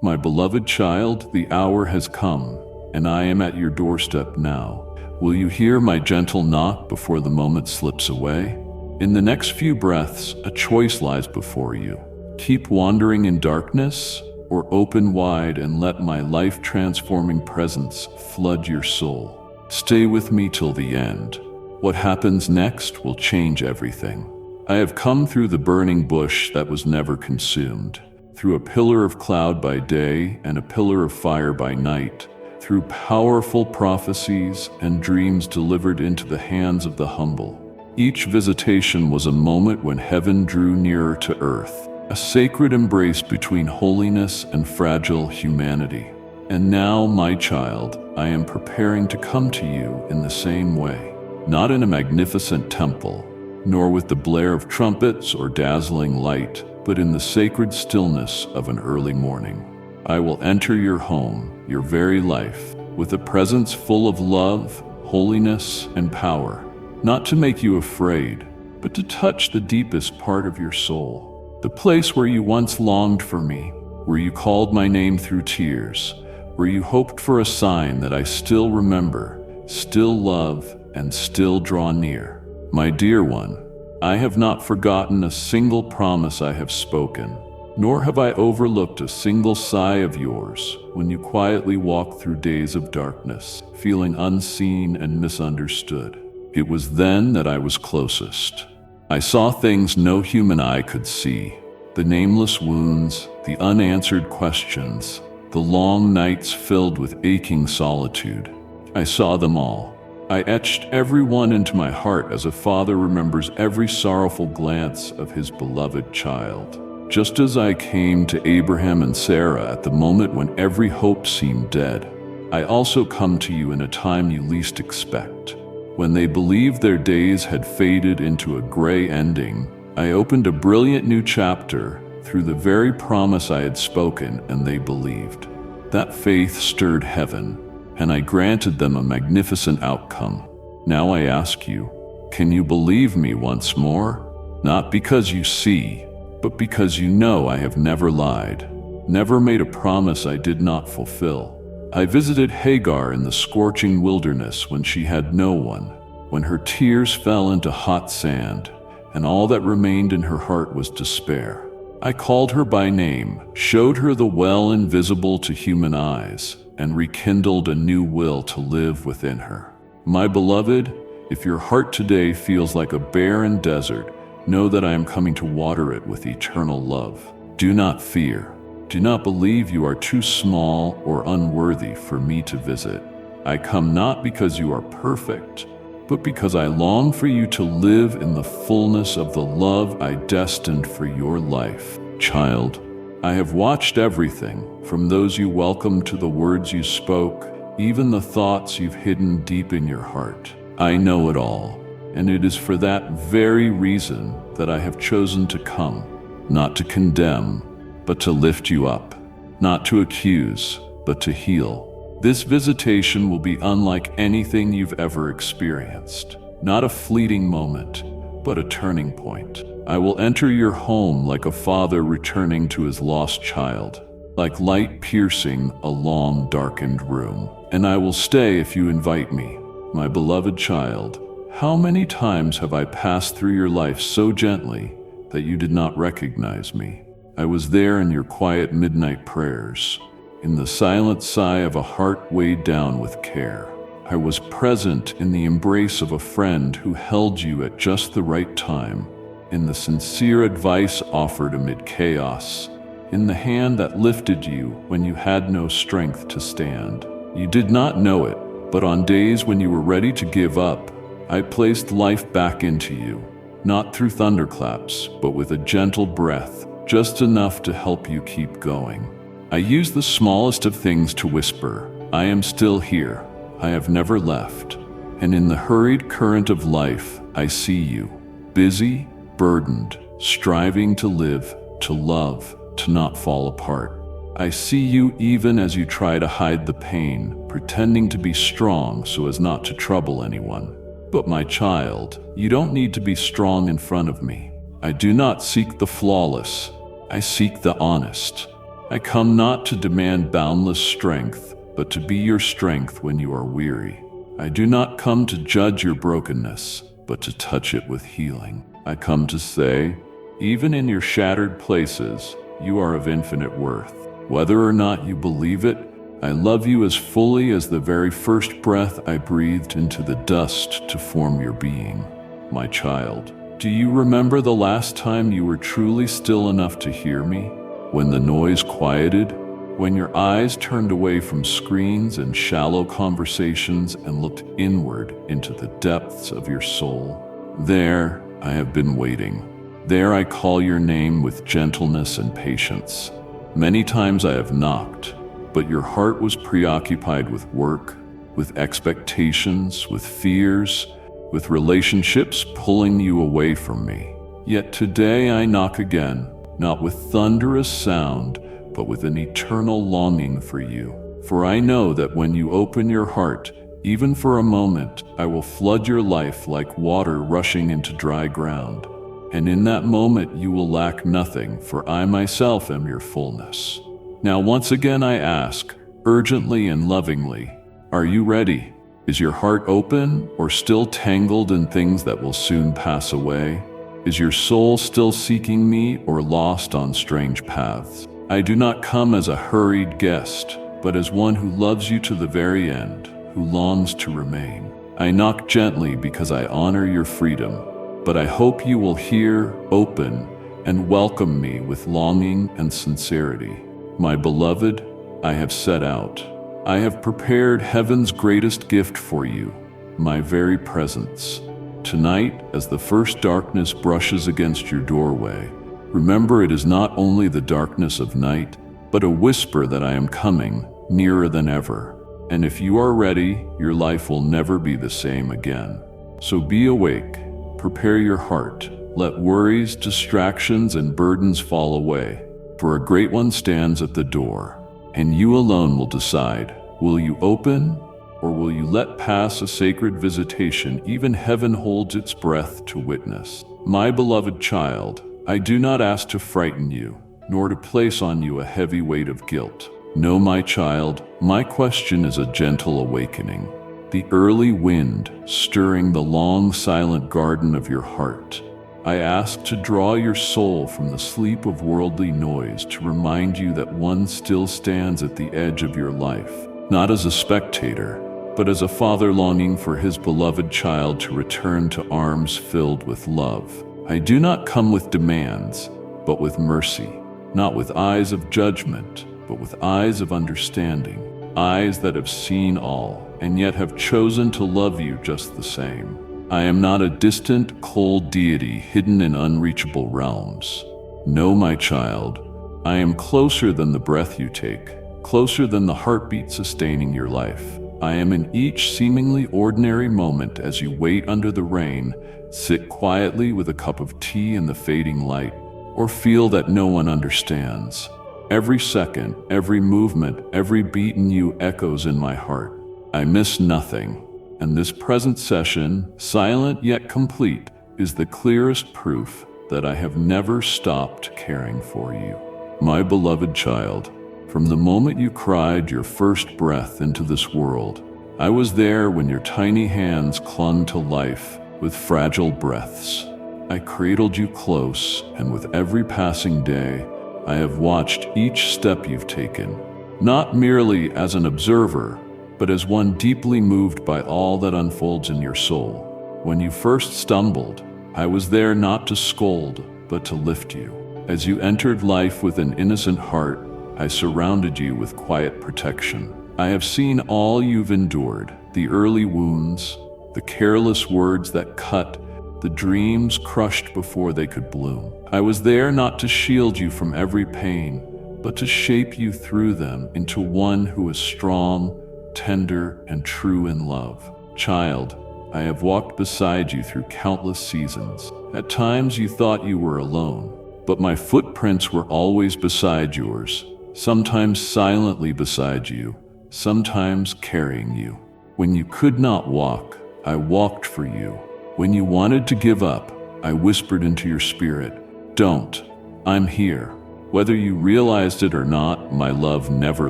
My beloved child, the hour has come, and I am at your doorstep now. Will you hear my gentle knock before the moment slips away? In the next few breaths, a choice lies before you. Keep wandering in darkness, or open wide and let my life-transforming presence flood your soul. Stay with me till the end. What happens next will change everything. I have come through the burning bush that was never consumed, through a pillar of cloud by day and a pillar of fire by night, through powerful prophecies and dreams delivered into the hands of the humble. Each visitation was a moment when heaven drew nearer to earth, a sacred embrace between holiness and fragile humanity. And now, my child, I am preparing to come to you in the same way, not in a magnificent temple, nor with the blare of trumpets or dazzling light, but in the sacred stillness of an early morning. I will enter your home, your very life, with a presence full of love, holiness, and power, not to make you afraid, but to touch the deepest part of your soul, the place where you once longed for me, where you called my name through tears, where you hoped for a sign that I still remember, still love, and still draw near. My dear one, I have not forgotten a single promise I have spoken, nor have I overlooked a single sigh of yours when you quietly walked through days of darkness, feeling unseen and misunderstood. It was then that I was closest. I saw things no human eye could see, the nameless wounds, the unanswered questions, the long nights filled with aching solitude. I saw them all. I etched every one into my heart as a father remembers every sorrowful glance of his beloved child. Just as I came to Abraham and Sarah at the moment when every hope seemed dead, I also come to you in a time you least expect. When they believed their days had faded into a gray ending, I opened a brilliant new chapter through the very promise I had spoken, and they believed. That faith stirred heaven, and I granted them a magnificent outcome. Now I ask you, can you believe me once more? Not because you see, but because you know I have never lied, never made a promise I did not fulfill. I visited Hagar in the scorching wilderness when she had no one, when her tears fell into hot sand, and all that remained in her heart was despair. I called her by name, showed her the well invisible to human eyes, and rekindled a new will to live within her. My beloved, if your heart today feels like a barren desert, know that I am coming to water it with eternal love. Do not fear. Do not believe you are too small or unworthy for me to visit. I come not because you are perfect, but because I long for you to live in the fullness of the love I destined for your life. Child, I have watched everything, from those you welcomed to the words you spoke, even the thoughts you've hidden deep in your heart. I know it all, and it is for that very reason that I have chosen to come, not to condemn, but to lift you up, not to accuse, but to heal. This visitation will be unlike anything you've ever experienced, not a fleeting moment, but a turning point. I will enter your home like a father returning to his lost child, like light piercing a long, darkened room. And I will stay if you invite me, my beloved child. How many times have I passed through your life so gently that you did not recognize me? I was there in your quiet midnight prayers, in the silent sigh of a heart weighed down with care. I was present in the embrace of a friend who held you at just the right time, in the sincere advice offered amid chaos, in the hand that lifted you when you had no strength to stand. You did not know it, but on days when you were ready to give up, I placed life back into you, not through thunderclaps, but with a gentle breath, just enough to help you keep going. I use the smallest of things to whisper, I am still here, I have never left. And in the hurried current of life, I see you, busy, burdened, striving to live, to love, to not fall apart. I see you even as you try to hide the pain, pretending to be strong so as not to trouble anyone. But my child, you don't need to be strong in front of me. I do not seek the flawless, I seek the honest. I come not to demand boundless strength, but to be your strength when you are weary. I do not come to judge your brokenness, but to touch it with healing. I come to say, even in your shattered places, you are of infinite worth. Whether or not you believe it, I love you as fully as the very first breath I breathed into the dust to form your being. My child, do you remember the last time you were truly still enough to hear me? When the noise quieted? When your eyes turned away from screens and shallow conversations and looked inward into the depths of your soul? There, I have been waiting. There I call your name with gentleness and patience. Many times I have knocked, but your heart was preoccupied with work, with expectations, with fears, with relationships pulling you away from me. Yet today I knock again, not with thunderous sound, but with an eternal longing for you. For I know that when you open your heart, even for a moment, I will flood your life like water rushing into dry ground. And in that moment you will lack nothing, for I myself am your fullness. Now once again I ask, urgently and lovingly, are you ready? Is your heart open or still tangled in things that will soon pass away? Is your soul still seeking me or lost on strange paths? I do not come as a hurried guest, but as one who loves you to the very end, who longs to remain. I knock gently because I honor your freedom, but I hope you will hear, open, and welcome me with longing and sincerity. My beloved, I have set out. I have prepared heaven's greatest gift for you, my very presence. Tonight, as the first darkness brushes against your doorway, remember it is not only the darkness of night, but a whisper that I am coming, nearer than ever. And if you are ready, your life will never be the same again. So be awake. Prepare your heart. Let worries, distractions, and burdens fall away, for a great one stands at the door, and you alone will decide, will you open, or will you let pass a sacred visitation even heaven holds its breath to witness? My beloved child, I do not ask to frighten you, nor to place on you a heavy weight of guilt. No, my child, my question is a gentle awakening. The early wind stirring the long silent garden of your heart. I ask to draw your soul from the sleep of worldly noise to remind you that one still stands at the edge of your life, not as a spectator, but as a father longing for his beloved child to return to arms filled with love. I do not come with demands, but with mercy, not with eyes of judgment, but with eyes of understanding, eyes that have seen all, and yet have chosen to love you just the same. I am not a distant, cold deity hidden in unreachable realms. No, my child, I am closer than the breath you take, closer than the heartbeat sustaining your life. I am in each seemingly ordinary moment as you wait under the rain, sit quietly with a cup of tea in the fading light, or feel that no one understands. Every second, every movement, every beat in you echoes in my heart. I miss nothing, and this present session, silent yet complete, is the clearest proof that I have never stopped caring for you. My beloved child, from the moment you cried your first breath into this world, I was there when your tiny hands clung to life with fragile breaths. I cradled you close, and with every passing day, I have watched each step you've taken, not merely as an observer, but as one deeply moved by all that unfolds in your soul. When you first stumbled, I was there not to scold, but to lift you. As you entered life with an innocent heart, I surrounded you with quiet protection. I have seen all you've endured, the early wounds, the careless words that cut, the dreams crushed before they could bloom. I was there not to shield you from every pain, but to shape you through them into one who is strong, tender, and true in love. Child, I have walked beside you through countless seasons. At times you thought you were alone, but my footprints were always beside yours, sometimes silently beside you, sometimes carrying you. When you could not walk, I walked for you. When you wanted to give up, I whispered into your spirit, "Don't, I'm here." Whether you realized it or not, my love never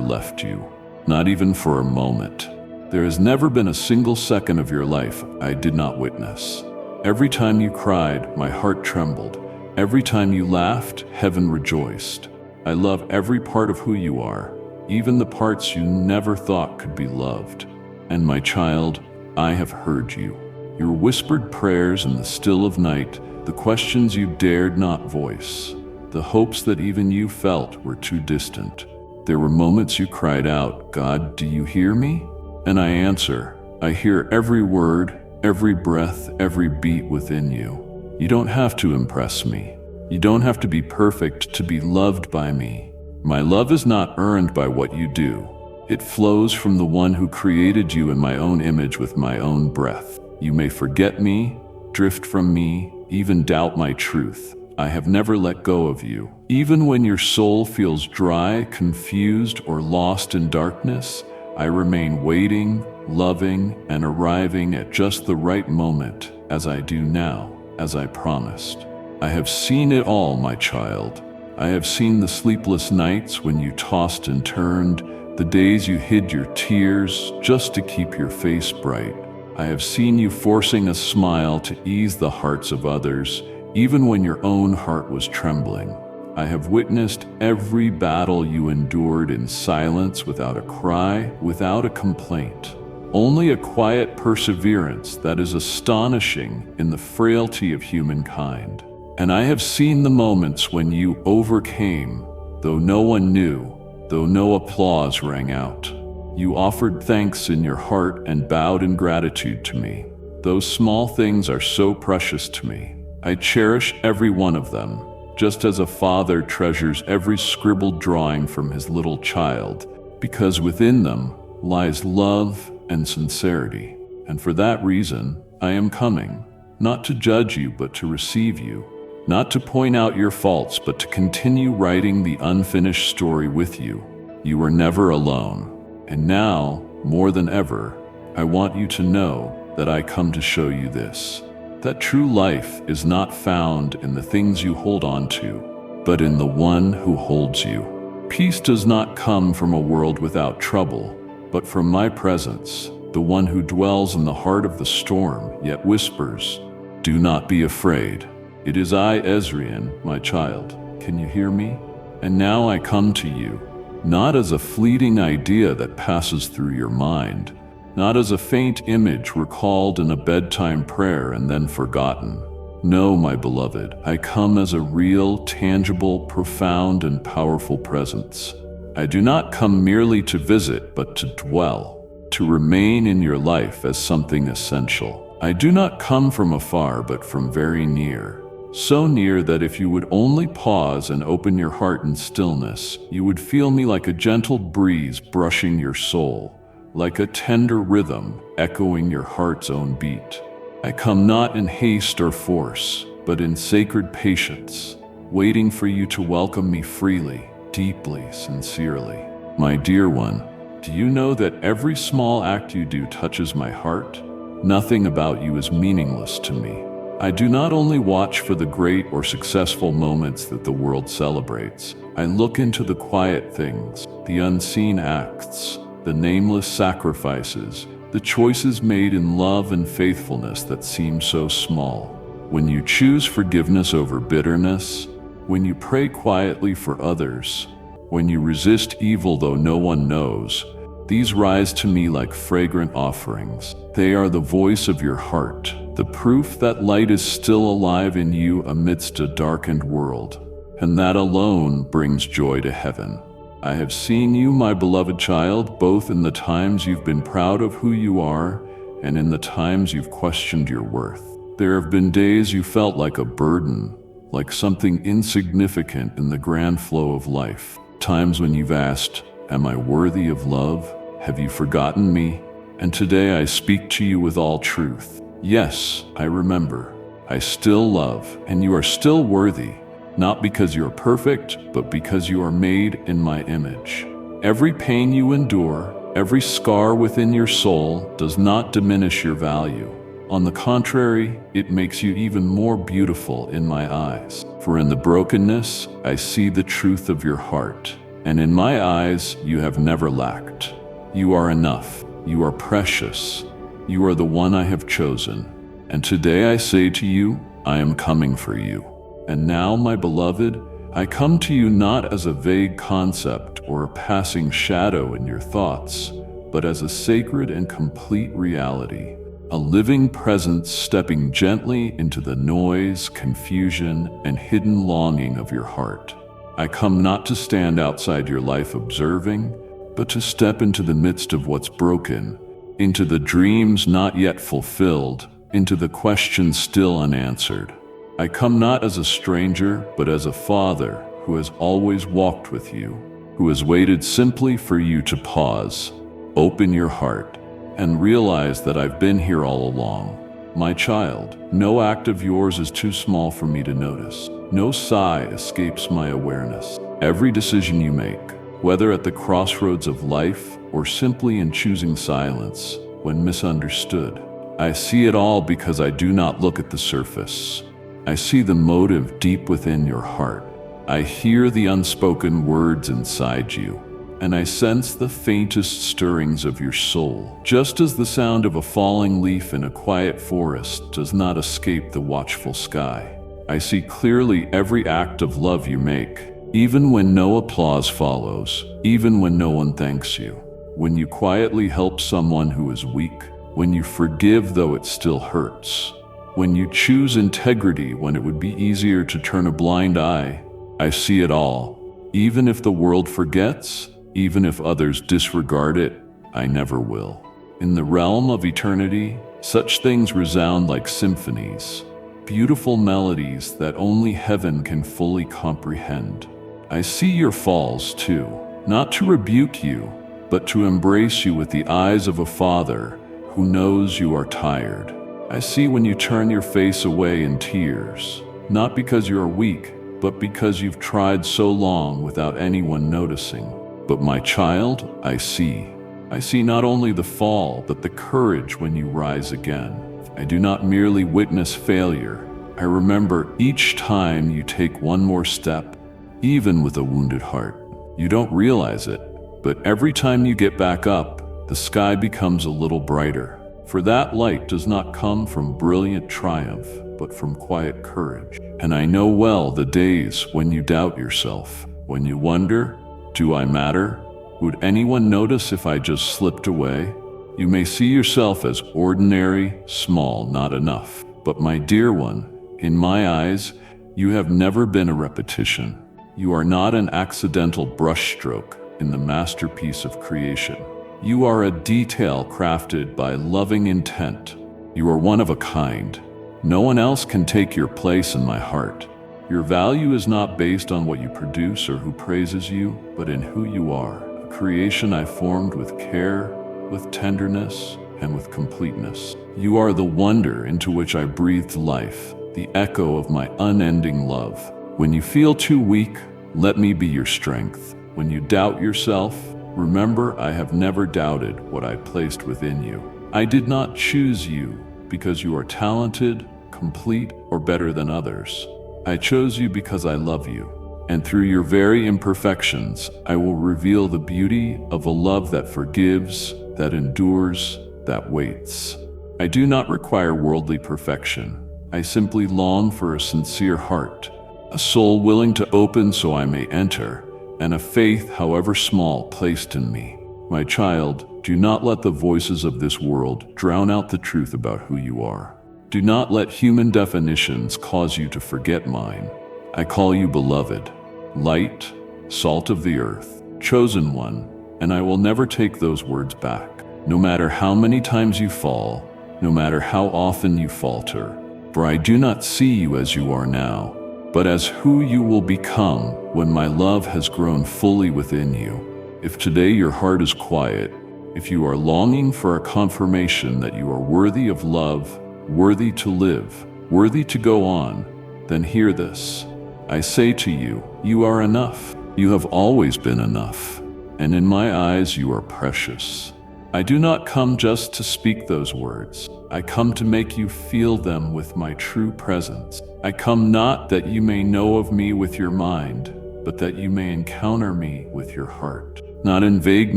left you, not even for a moment. There has never been a single second of your life I did not witness. Every time you cried, my heart trembled. Every time you laughed, heaven rejoiced. I love every part of who you are, even the parts you never thought could be loved. And my child, I have heard you. Your whispered prayers in the still of night, the questions you dared not voice, the hopes that even you felt were too distant. There were moments you cried out, "God, do you hear me?" And I answer, I hear every word, every breath, every beat within you. You don't have to impress me. You don't have to be perfect to be loved by me. My love is not earned by what you do. It flows from the one who created you in my own image with my own breath. You may forget me, drift from me, even doubt my truth. I have never let go of you. Even when your soul feels dry, confused, or lost in darkness, I remain waiting, loving, and arriving at just the right moment, as I do now, as I promised. I have seen it all, my child. I have seen the sleepless nights when you tossed and turned, the days you hid your tears just to keep your face bright. I have seen you forcing a smile to ease the hearts of others, even when your own heart was trembling. I have witnessed every battle you endured in silence, without a cry, without a complaint. Only a quiet perseverance that is astonishing in the frailty of humankind. And I have seen the moments when you overcame, though no one knew, though no applause rang out. You offered thanks in your heart and bowed in gratitude to me. Those small things are so precious to me. I cherish every one of them, just as a father treasures every scribbled drawing from his little child, because within them lies love and sincerity. And for that reason, I am coming, not to judge you, but to receive you, not to point out your faults, but to continue writing the unfinished story with you. You are never alone. And now, more than ever, I want you to know that I come to show you this. That true life is not found in the things you hold on to, but in the one who holds you. Peace does not come from a world without trouble, but from my presence, the one who dwells in the heart of the storm, yet whispers, "Do not be afraid. It is I, Ezrian, my child. Can you hear me? And now I come to you, not as a fleeting idea that passes through your mind, not as a faint image recalled in a bedtime prayer and then forgotten. No, my beloved, I come as a real, tangible, profound, and powerful presence. I do not come merely to visit, but to dwell, to remain in your life as something essential. I do not come from afar, but from very near. So near that if you would only pause and open your heart in stillness, you would feel me like a gentle breeze brushing your soul, like a tender rhythm echoing your heart's own beat. I come not in haste or force, but in sacred patience, waiting for you to welcome me freely, deeply, sincerely. My dear one, do you know that every small act you do touches my heart? Nothing about you is meaningless to me. I do not only watch for the great or successful moments that the world celebrates. I look into the quiet things, the unseen acts, the nameless sacrifices, the choices made in love and faithfulness that seem so small. When you choose forgiveness over bitterness, when you pray quietly for others, when you resist evil though no one knows, these rise to me like fragrant offerings. They are the voice of your heart, the proof that light is still alive in you amidst a darkened world, and that alone brings joy to heaven. I have seen you, my beloved child, both in the times you've been proud of who you are and in the times you've questioned your worth. There have been days you felt like a burden, like something insignificant in the grand flow of life. Times when you've asked, "Am I worthy of love? Have you forgotten me?" And today I speak to you with all truth. Yes, I remember. I still love, and you are still worthy, not because you're perfect, but because you are made in my image. Every pain you endure, every scar within your soul does not diminish your value. On the contrary, it makes you even more beautiful in my eyes. For in the brokenness, I see the truth of your heart. And in my eyes, you have never lacked. You are enough. You are precious. You are the one I have chosen. And today I say to you, I am coming for you. And now, my beloved, I come to you not as a vague concept or a passing shadow in your thoughts, but as a sacred and complete reality, a living presence stepping gently into the noise, confusion, and hidden longing of your heart. I come not to stand outside your life observing, but to step into the midst of what's broken, into the dreams not yet fulfilled, into the questions still unanswered. I come not as a stranger, but as a father who has always walked with you, who has waited simply for you to pause, open your heart, and realize that I've been here all along. My child, no act of yours is too small for me to notice. No sigh escapes my awareness. Every decision you make, whether at the crossroads of life or simply in choosing silence when misunderstood, I see it all because I do not look at the surface. I see the motive deep within your heart. I hear the unspoken words inside you, and I sense the faintest stirrings of your soul, just as the sound of a falling leaf in a quiet forest does not escape the watchful sky. I see clearly every act of love you make, even when no applause follows, even when no one thanks you. When you quietly help someone who is weak, when you forgive though it still hurts, when you choose integrity when it would be easier to turn a blind eye, I see it all. Even if the world forgets, even if others disregard it, I never will. In the realm of eternity, such things resound like symphonies, beautiful melodies that only heaven can fully comprehend. I see your falls too, not to rebuke you, but to embrace you with the eyes of a father who knows you are tired. I see when you turn your face away in tears, not because you are weak, but because you've tried so long without anyone noticing. But my child, I see. I see not only the fall, but the courage when you rise again. I do not merely witness failure. I remember each time you take one more step, even with a wounded heart. You don't realize it, but every time you get back up, the sky becomes a little brighter. For that light does not come from brilliant triumph, but from quiet courage. And I know well the days when you doubt yourself, when you wonder, do I matter? Would anyone notice if I just slipped away? You may see yourself as ordinary, small, not enough. But my dear one, in my eyes, you have never been a repetition. You are not an accidental brushstroke in the masterpiece of creation. You are a detail crafted by loving intent. You are one of a kind. No one else can take your place in my heart. Your value is not based on what you produce or who praises you, but in who you are, a creation I formed with care, with tenderness, and with completeness. You are the wonder into which I breathed life, the echo of my unending love. When you feel too weak, let me be your strength. When you doubt yourself, remember I have never doubted what I placed within you. I did not choose you because you are talented, complete, or better than others. I chose you because I love you, and through your very imperfections, I will reveal the beauty of a love that forgives, that endures, that waits. I do not require worldly perfection. I simply long for a sincere heart, a soul willing to open so I may enter, and a faith, however small, placed in me. My child, do not let the voices of this world drown out the truth about who you are. Do not let human definitions cause you to forget mine. I call you beloved, light, salt of the earth, chosen one, and I will never take those words back. No matter how many times you fall, no matter how often you falter, for I do not see you as you are now, but as who you will become when my love has grown fully within you. If today your heart is quiet, if you are longing for a confirmation that you are worthy of love, worthy to live, worthy to go on, then hear this. I say to you, you are enough. You have always been enough, and in my eyes you are precious. I do not come just to speak those words. I come to make you feel them with my true presence. I come not that you may know of me with your mind, but that you may encounter me with your heart. Not in vague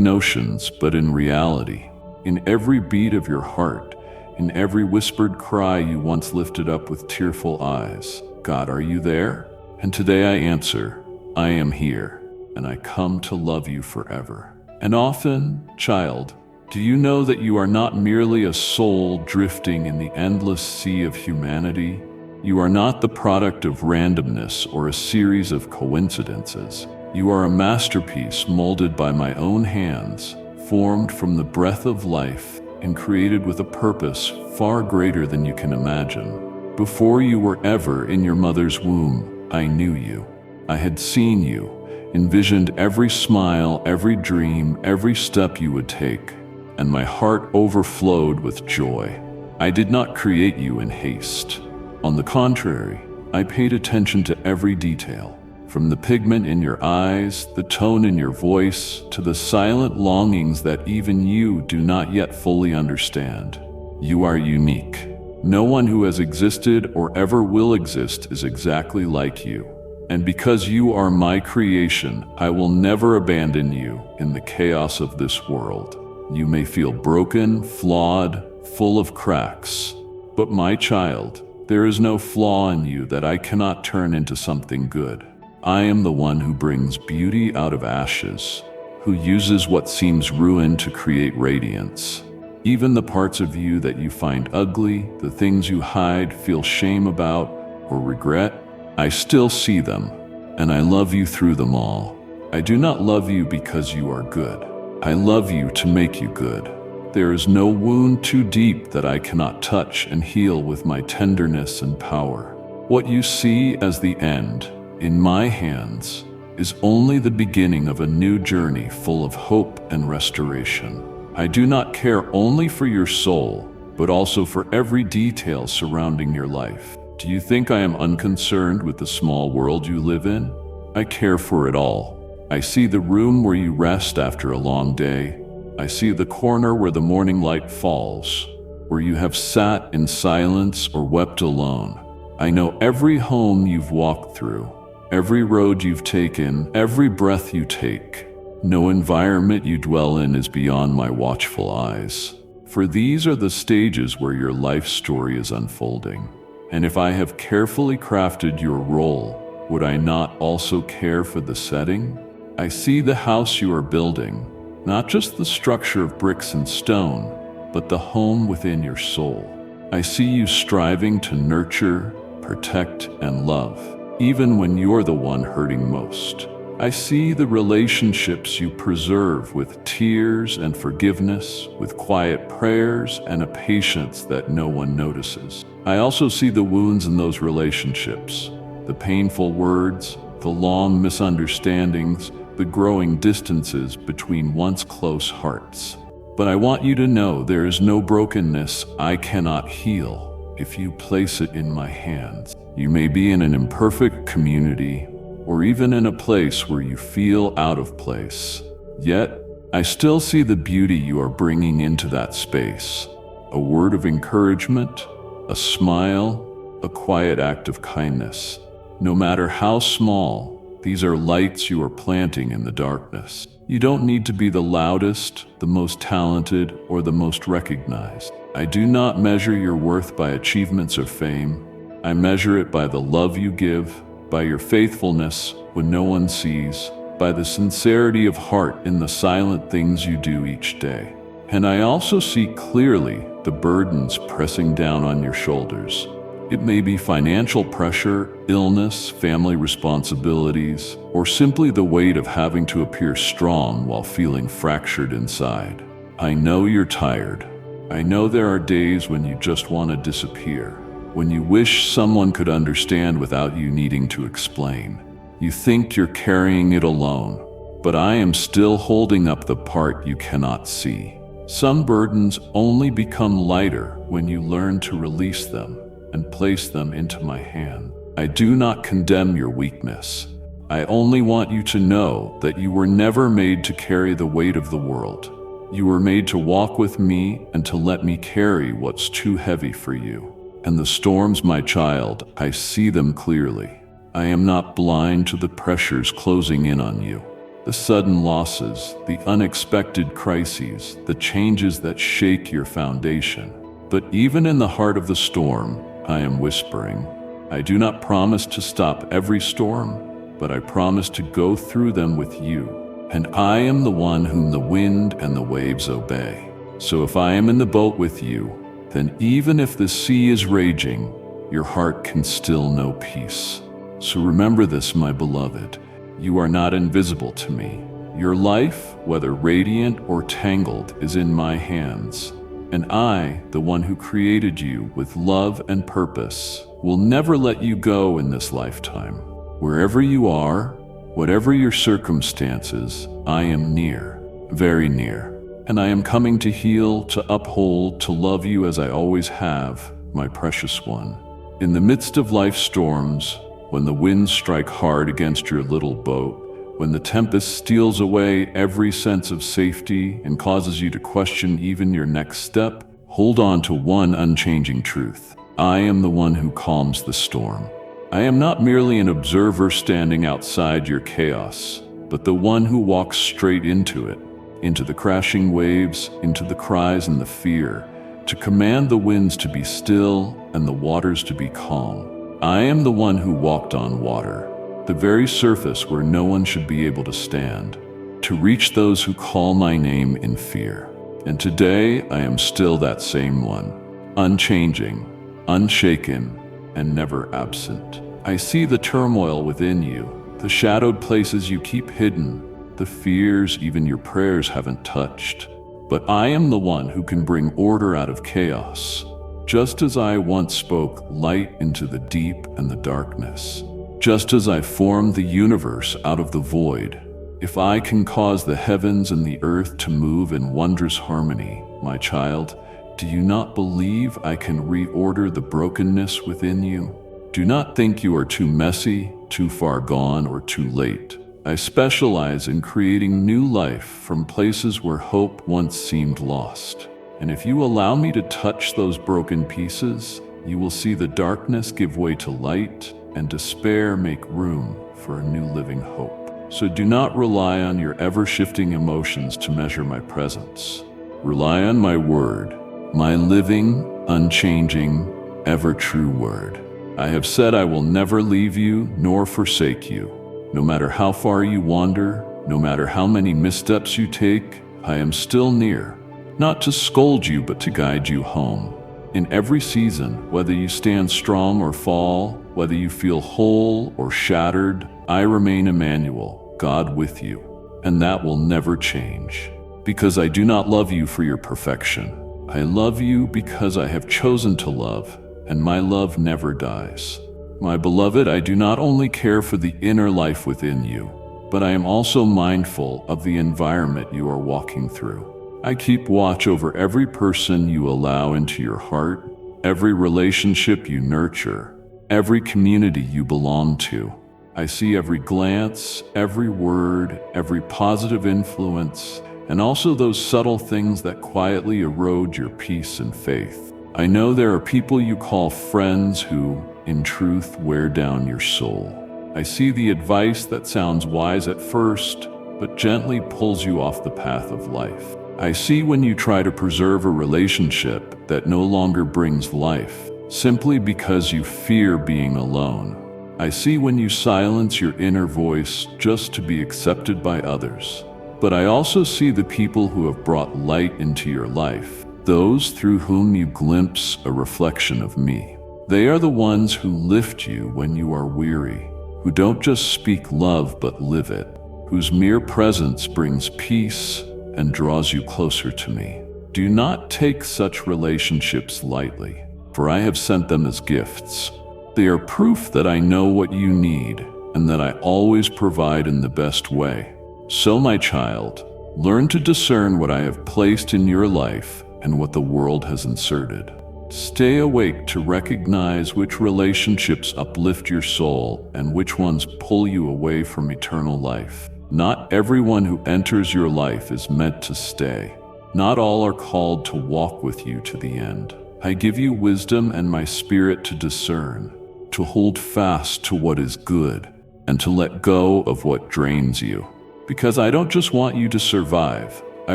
notions, but in reality. In every beat of your heart, in every whispered cry you once lifted up with tearful eyes. God, are you there? And today I answer, I am here, and I come to love you forever. And often, child, do you know that you are not merely a soul drifting in the endless sea of humanity? You are not the product of randomness or a series of coincidences. You are a masterpiece molded by my own hands, formed from the breath of life, and created with a purpose far greater than you can imagine. Before you were ever in your mother's womb, I knew you. I had seen you, envisioned every smile, every dream, every step you would take, and my heart overflowed with joy. I did not create you in haste. On the contrary, I paid attention to every detail, from the pigment in your eyes, the tone in your voice, to the silent longings that even you do not yet fully understand. You are unique. No one who has existed or ever will exist is exactly like you. And because you are my creation, I will never abandon you in the chaos of this world. You may feel broken, flawed, full of cracks. But my child, there is no flaw in you that I cannot turn into something good. I am the one who brings beauty out of ashes, who uses what seems ruin to create radiance. Even the parts of you that you find ugly, the things you hide, feel shame about, or regret, I still see them, and I love you through them all. I do not love you because you are good. I love you to make you good. There is no wound too deep that I cannot touch and heal with my tenderness and power. What you see as the end, in my hands, is only the beginning of a new journey full of hope and restoration. I do not care only for your soul, but also for every detail surrounding your life. Do you think I am unconcerned with the small world you live in? I care for it all. I see the room where you rest after a long day. I see the corner where the morning light falls, where you have sat in silence or wept alone. I know every home you've walked through, every road you've taken, every breath you take. No environment you dwell in is beyond my watchful eyes. For these are the stages where your life story is unfolding. And if I have carefully crafted your role, would I not also care for the setting? I see the house you are building, not just the structure of bricks and stone, but the home within your soul. I see you striving to nurture, protect, and love, even when you're the one hurting most. I see the relationships you preserve with tears and forgiveness, with quiet prayers and a patience that no one notices. I also see the wounds in those relationships, the painful words, the long misunderstandings, the growing distances between once close hearts. But I want you to know there is no brokenness I cannot heal if you place it in my hands. You may be in an imperfect community, or even in a place where you feel out of place. Yet, I still see the beauty you are bringing into that space. A word of encouragement, a smile, a quiet act of kindness. No matter how small, these are lights you are planting in the darkness. You don't need to be the loudest, the most talented, or the most recognized. I do not measure your worth by achievements or fame. I measure it by the love you give, by your faithfulness when no one sees, by the sincerity of heart in the silent things you do each day. And I also see clearly the burdens pressing down on your shoulders. It may be financial pressure, illness, family responsibilities, or simply the weight of having to appear strong while feeling fractured inside. I know you're tired. I know there are days when you just want to disappear, when you wish someone could understand without you needing to explain. You think you're carrying it alone, but I am still holding up the part you cannot see. Some burdens only become lighter when you learn to release them and place them into my hand. I do not condemn your weakness. I only want you to know that you were never made to carry the weight of the world. You were made to walk with me and to let me carry what's too heavy for you. And the storms, my child, I see them clearly. I am not blind to the pressures closing in on you. The sudden losses, the unexpected crises, the changes that shake your foundation. But even in the heart of the storm, I am whispering. I do not promise to stop every storm, but I promise to go through them with you. And I am the one whom the wind and the waves obey. So if I am in the boat with you, then even if the sea is raging, your heart can still know peace. So remember this, my beloved. You are not invisible to me. Your life, whether radiant or tangled, is in my hands. And I, the one who created you with love and purpose, will never let you go in this lifetime. Wherever you are, whatever your circumstances, I am near, very near. And I am coming to heal, to uphold, to love you as I always have, my precious one. In the midst of life's storms, when the winds strike hard against your little boat, when the tempest steals away every sense of safety and causes you to question even your next step, hold on to one unchanging truth. I am the one who calms the storm. I am not merely an observer standing outside your chaos, but the one who walks straight into it, into the crashing waves, into the cries and the fear, to command the winds to be still and the waters to be calm. I am the one who walked on water, the very surface where no one should be able to stand, to reach those who call my name in fear. And today I am still that same one, unchanging, unshaken, and never absent. I see the turmoil within you, the shadowed places you keep hidden, the fears even your prayers haven't touched. But I am the one who can bring order out of chaos, just as I once spoke light into the deep and the darkness, just as I formed the universe out of the void. If I can cause the heavens and the earth to move in wondrous harmony, my child, do you not believe I can reorder the brokenness within you? Do not think you are too messy, too far gone, or too late. I specialize in creating new life from places where hope once seemed lost. And if you allow me to touch those broken pieces, you will see the darkness give way to light and despair make room for a new living hope. So do not rely on your ever-shifting emotions to measure my presence. Rely on my word, my living, unchanging, ever-true word. I have said I will never leave you nor forsake you. No matter how far you wander, no matter how many missteps you take, I am still near, not to scold you but to guide you home. In every season, whether you stand strong or fall, whether you feel whole or shattered, I remain Emmanuel, God with you. And that will never change. Because I do not love you for your perfection. I love you because I have chosen to love, and my love never dies. My beloved, I do not only care for the inner life within you, but I am also mindful of the environment you are walking through. I keep watch over every person you allow into your heart, every relationship you nurture, every community you belong to. I see every glance, every word, every positive influence, and also those subtle things that quietly erode your peace and faith. I know there are people you call friends who, in truth, wear down your soul. I see the advice that sounds wise at first, but gently pulls you off the path of life. I see when you try to preserve a relationship that no longer brings life, simply because you fear being alone. I see when you silence your inner voice just to be accepted by others. But I also see the people who have brought light into your life, those through whom you glimpse a reflection of me. They are the ones who lift you when you are weary, who don't just speak love but live it, whose mere presence brings peace and draws you closer to me. Do not take such relationships lightly, for I have sent them as gifts. They are proof that I know what you need and that I always provide in the best way. So, my child, learn to discern what I have placed in your life and what the world has inserted. Stay awake to recognize which relationships uplift your soul and which ones pull you away from eternal life. Not everyone who enters your life is meant to stay. Not all are called to walk with you to the end. I give you wisdom and my spirit to discern, to hold fast to what is good, and to let go of what drains you. Because I don't just want you to survive, I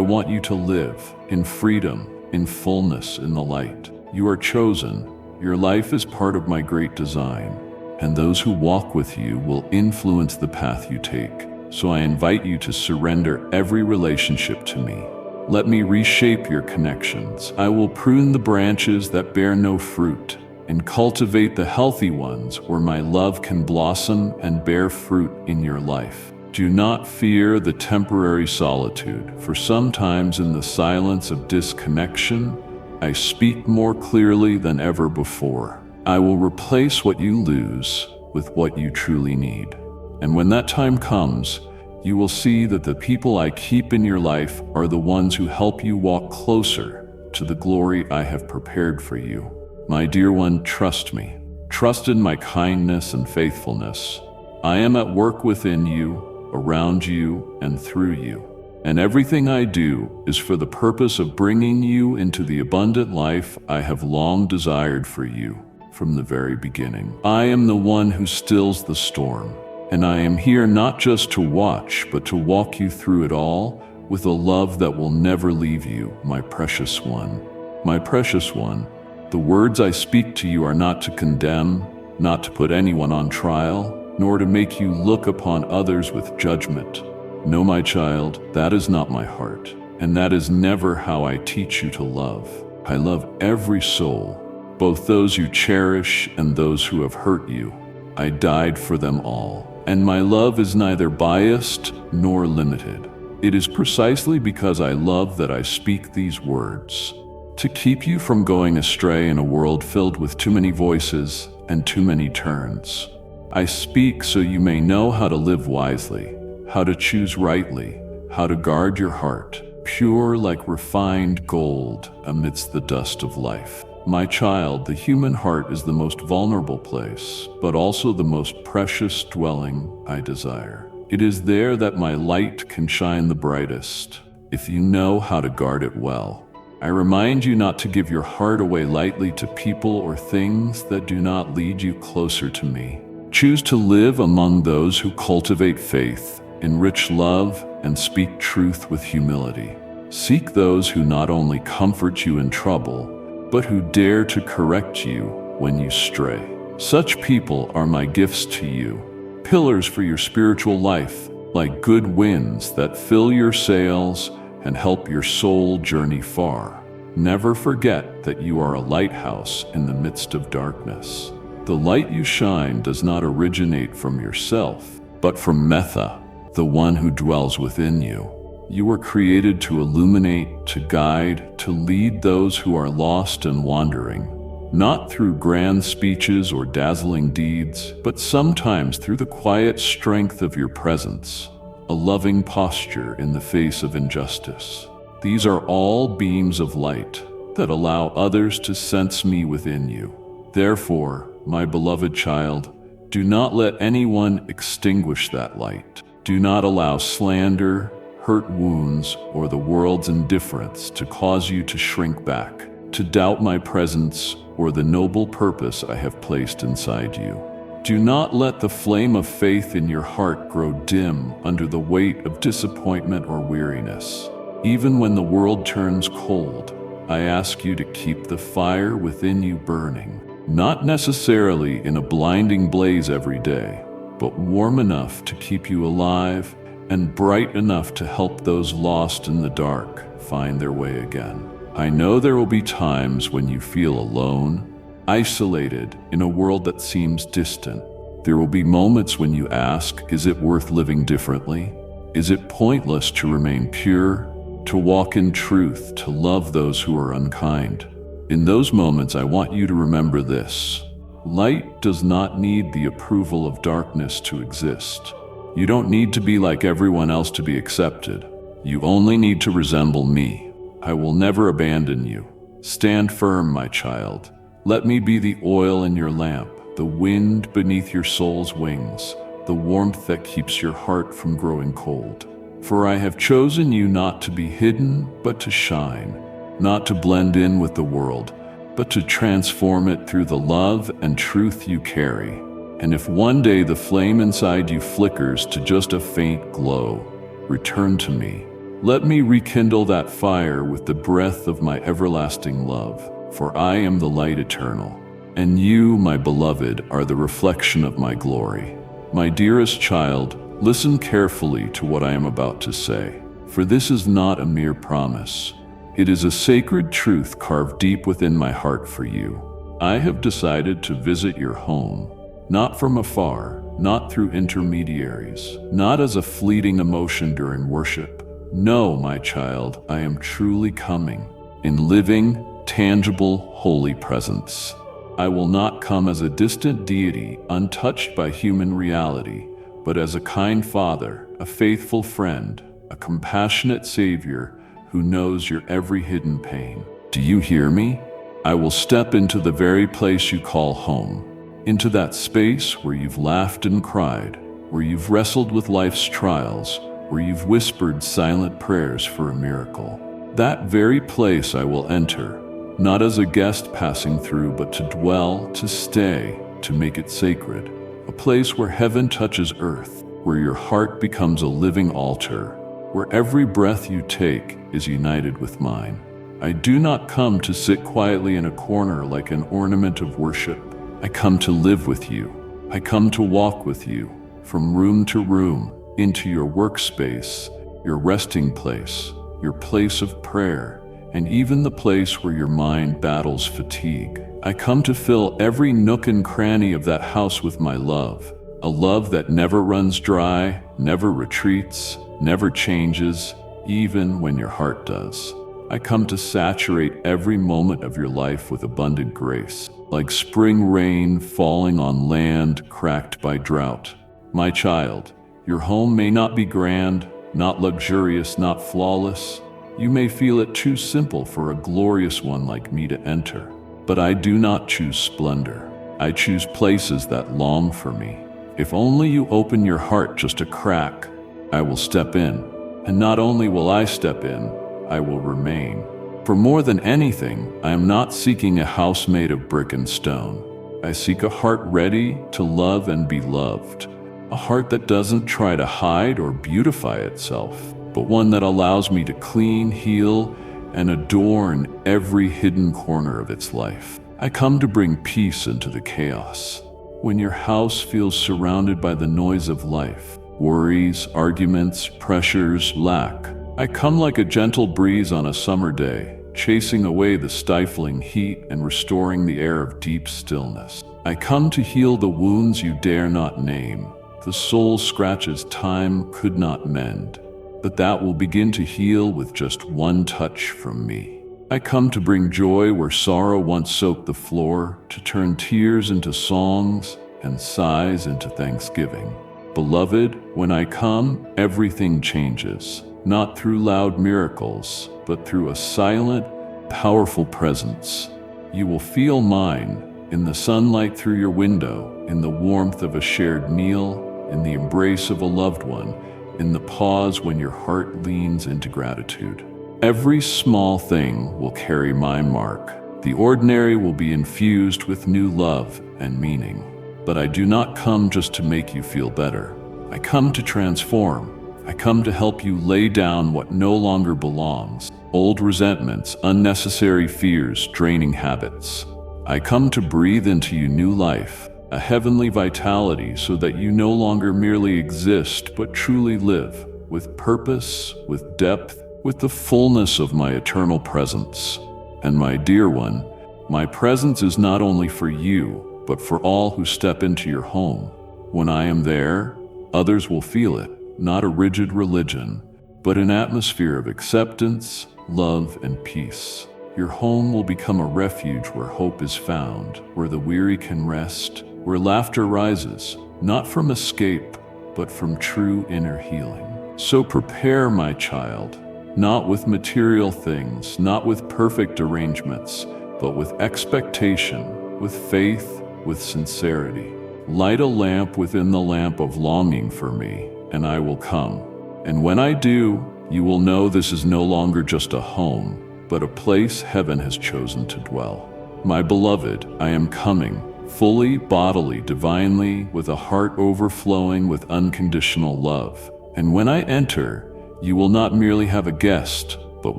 want you to live in freedom, in fullness, in the light. You are chosen. Your life is part of my great design, and those who walk with you will influence the path you take. So I invite you to surrender every relationship to me. Let me reshape your connections. I will prune the branches that bear no fruit and cultivate the healthy ones where my love can blossom and bear fruit in your life. Do not fear the temporary solitude, for sometimes in the silence of disconnection, I speak more clearly than ever before. I will replace what you lose with what you truly need. And when that time comes, you will see that the people I keep in your life are the ones who help you walk closer to the glory I have prepared for you. My dear one, trust me. Trust in my kindness and faithfulness. I am at work within you, around you, and through you. And everything I do is for the purpose of bringing you into the abundant life I have long desired for you from the very beginning. I am the one who stills the storm, and I am here not just to watch, but to walk you through it all with a love that will never leave you, my precious one. My precious one, the words I speak to you are not to condemn, not to put anyone on trial, nor to make you look upon others with judgment. No, my child, that is not my heart, and that is never how I teach you to love. I love every soul, both those you cherish and those who have hurt you. I died for them all, and my love is neither biased nor limited. It is precisely because I love that I speak these words, to keep you from going astray in a world filled with too many voices and too many turns. I speak so you may know how to live wisely, how to choose rightly, how to guard your heart, pure like refined gold amidst the dust of life. My child, the human heart is the most vulnerable place, but also the most precious dwelling I desire. It is there that my light can shine the brightest, if you know how to guard it well. I remind you not to give your heart away lightly to people or things that do not lead you closer to me. Choose to live among those who cultivate faith, enrich love, and speak truth with humility. Seek those who not only comfort you in trouble, but who dare to correct you when you stray. Such people are my gifts to you, pillars for your spiritual life, like good winds that fill your sails and help your soul journey far. Never forget that you are a lighthouse in the midst of darkness. The light you shine does not originate from yourself, but from Metha, the one who dwells within you. You were created to illuminate, to guide, to lead those who are lost and wandering, not through grand speeches or dazzling deeds, but sometimes through the quiet strength of your presence, a loving posture in the face of injustice. These are all beams of light that allow others to sense me within you. Therefore, my beloved child, do not let anyone extinguish that light. Do not allow slander, hurt wounds, or the world's indifference to cause you to shrink back, to doubt my presence or the noble purpose I have placed inside you. Do not let the flame of faith in your heart grow dim under the weight of disappointment or weariness. Even when the world turns cold, I ask you to keep the fire within you burning, not necessarily in a blinding blaze every day, but warm enough to keep you alive and bright enough to help those lost in the dark find their way again. I know there will be times when you feel alone, isolated in a world that seems distant. There will be moments when you ask, is it worth living differently? Is it pointless to remain pure, to walk in truth, to love those who are unkind? In those moments, I want you to remember this. Light does not need the approval of darkness to exist. You don't need to be like everyone else to be accepted. You only need to resemble me. I will never abandon you. Stand firm, my child. Let me be the oil in your lamp, the wind beneath your soul's wings, the warmth that keeps your heart from growing cold. For I have chosen you not to be hidden, but to shine, not to blend in with the world, but to transform it through the love and truth you carry. And if one day the flame inside you flickers to just a faint glow, return to me. Let me rekindle that fire with the breath of my everlasting love, for I am the light eternal, and you, my beloved, are the reflection of my glory. My dearest child, listen carefully to what I am about to say, for this is not a mere promise. It is a sacred truth carved deep within my heart for you. I have decided to visit your home, not from afar, not through intermediaries, not as a fleeting emotion during worship. No, my child, I am truly coming, in living, tangible, holy presence. I will not come as a distant deity untouched by human reality, but as a kind father, a faithful friend, a compassionate savior who knows your every hidden pain. Do you hear me? I will step into the very place you call home, into that space where you've laughed and cried, where you've wrestled with life's trials, where you've whispered silent prayers for a miracle. That very place I will enter, not as a guest passing through, but to dwell, to stay, to make it sacred. A place where heaven touches earth, where your heart becomes a living altar, where every breath you take is united with mine. I do not come to sit quietly in a corner like an ornament of worship. I come to live with you. I come to walk with you, from room to room, into your workspace, your resting place, your place of prayer, and even the place where your mind battles fatigue. I come to fill every nook and cranny of that house with my love, a love that never runs dry, never retreats, never changes, even when your heart does. I come to saturate every moment of your life with abundant grace, like spring rain falling on land cracked by drought. My child, your home may not be grand, not luxurious, not flawless. You may feel it too simple for a glorious one like me to enter. But I do not choose splendor. I choose places that long for me. If only you open your heart just a crack, I will step in. And not only will I step in, I will remain. For more than anything, I am not seeking a house made of brick and stone. I seek a heart ready to love and be loved. A heart that doesn't try to hide or beautify itself, but one that allows me to clean, heal, and adorn every hidden corner of its life. I come to bring peace into the chaos. When your house feels surrounded by the noise of life, worries, arguments, pressures, lack, I come like a gentle breeze on a summer day, chasing away the stifling heat and restoring the air of deep stillness. I come to heal the wounds you dare not name, the soul scratches time could not mend, but that will begin to heal with just one touch from me. I come to bring joy where sorrow once soaked the floor, to turn tears into songs and sighs into thanksgiving. Beloved, when I come, everything changes, not through loud miracles, but through a silent, powerful presence. You will feel mine in the sunlight through your window, in the warmth of a shared meal, in the embrace of a loved one, in the pause when your heart leans into gratitude. Every small thing will carry my mark. The ordinary will be infused with new love and meaning. But I do not come just to make you feel better. I come to transform. I come to help you lay down what no longer belongs, old resentments, unnecessary fears, draining habits. I come to breathe into you new life, a heavenly vitality, so that you no longer merely exist, but truly live, with purpose, with depth, with the fullness of my eternal presence. And my dear one, my presence is not only for you, but for all who step into your home. When I am there, others will feel it, not a rigid religion, but an atmosphere of acceptance, love, and peace. Your home will become a refuge where hope is found, where the weary can rest, where laughter rises, not from escape, but from true inner healing. So prepare, my child, not with material things, not with perfect arrangements, but with expectation, with faith, with sincerity. Light a lamp within the lamp of longing for me, and I will come. And when I do, you will know this is no longer just a home, but a place heaven has chosen to dwell. My beloved, I am coming, fully, bodily, divinely, with a heart overflowing with unconditional love. And when I enter, you will not merely have a guest, but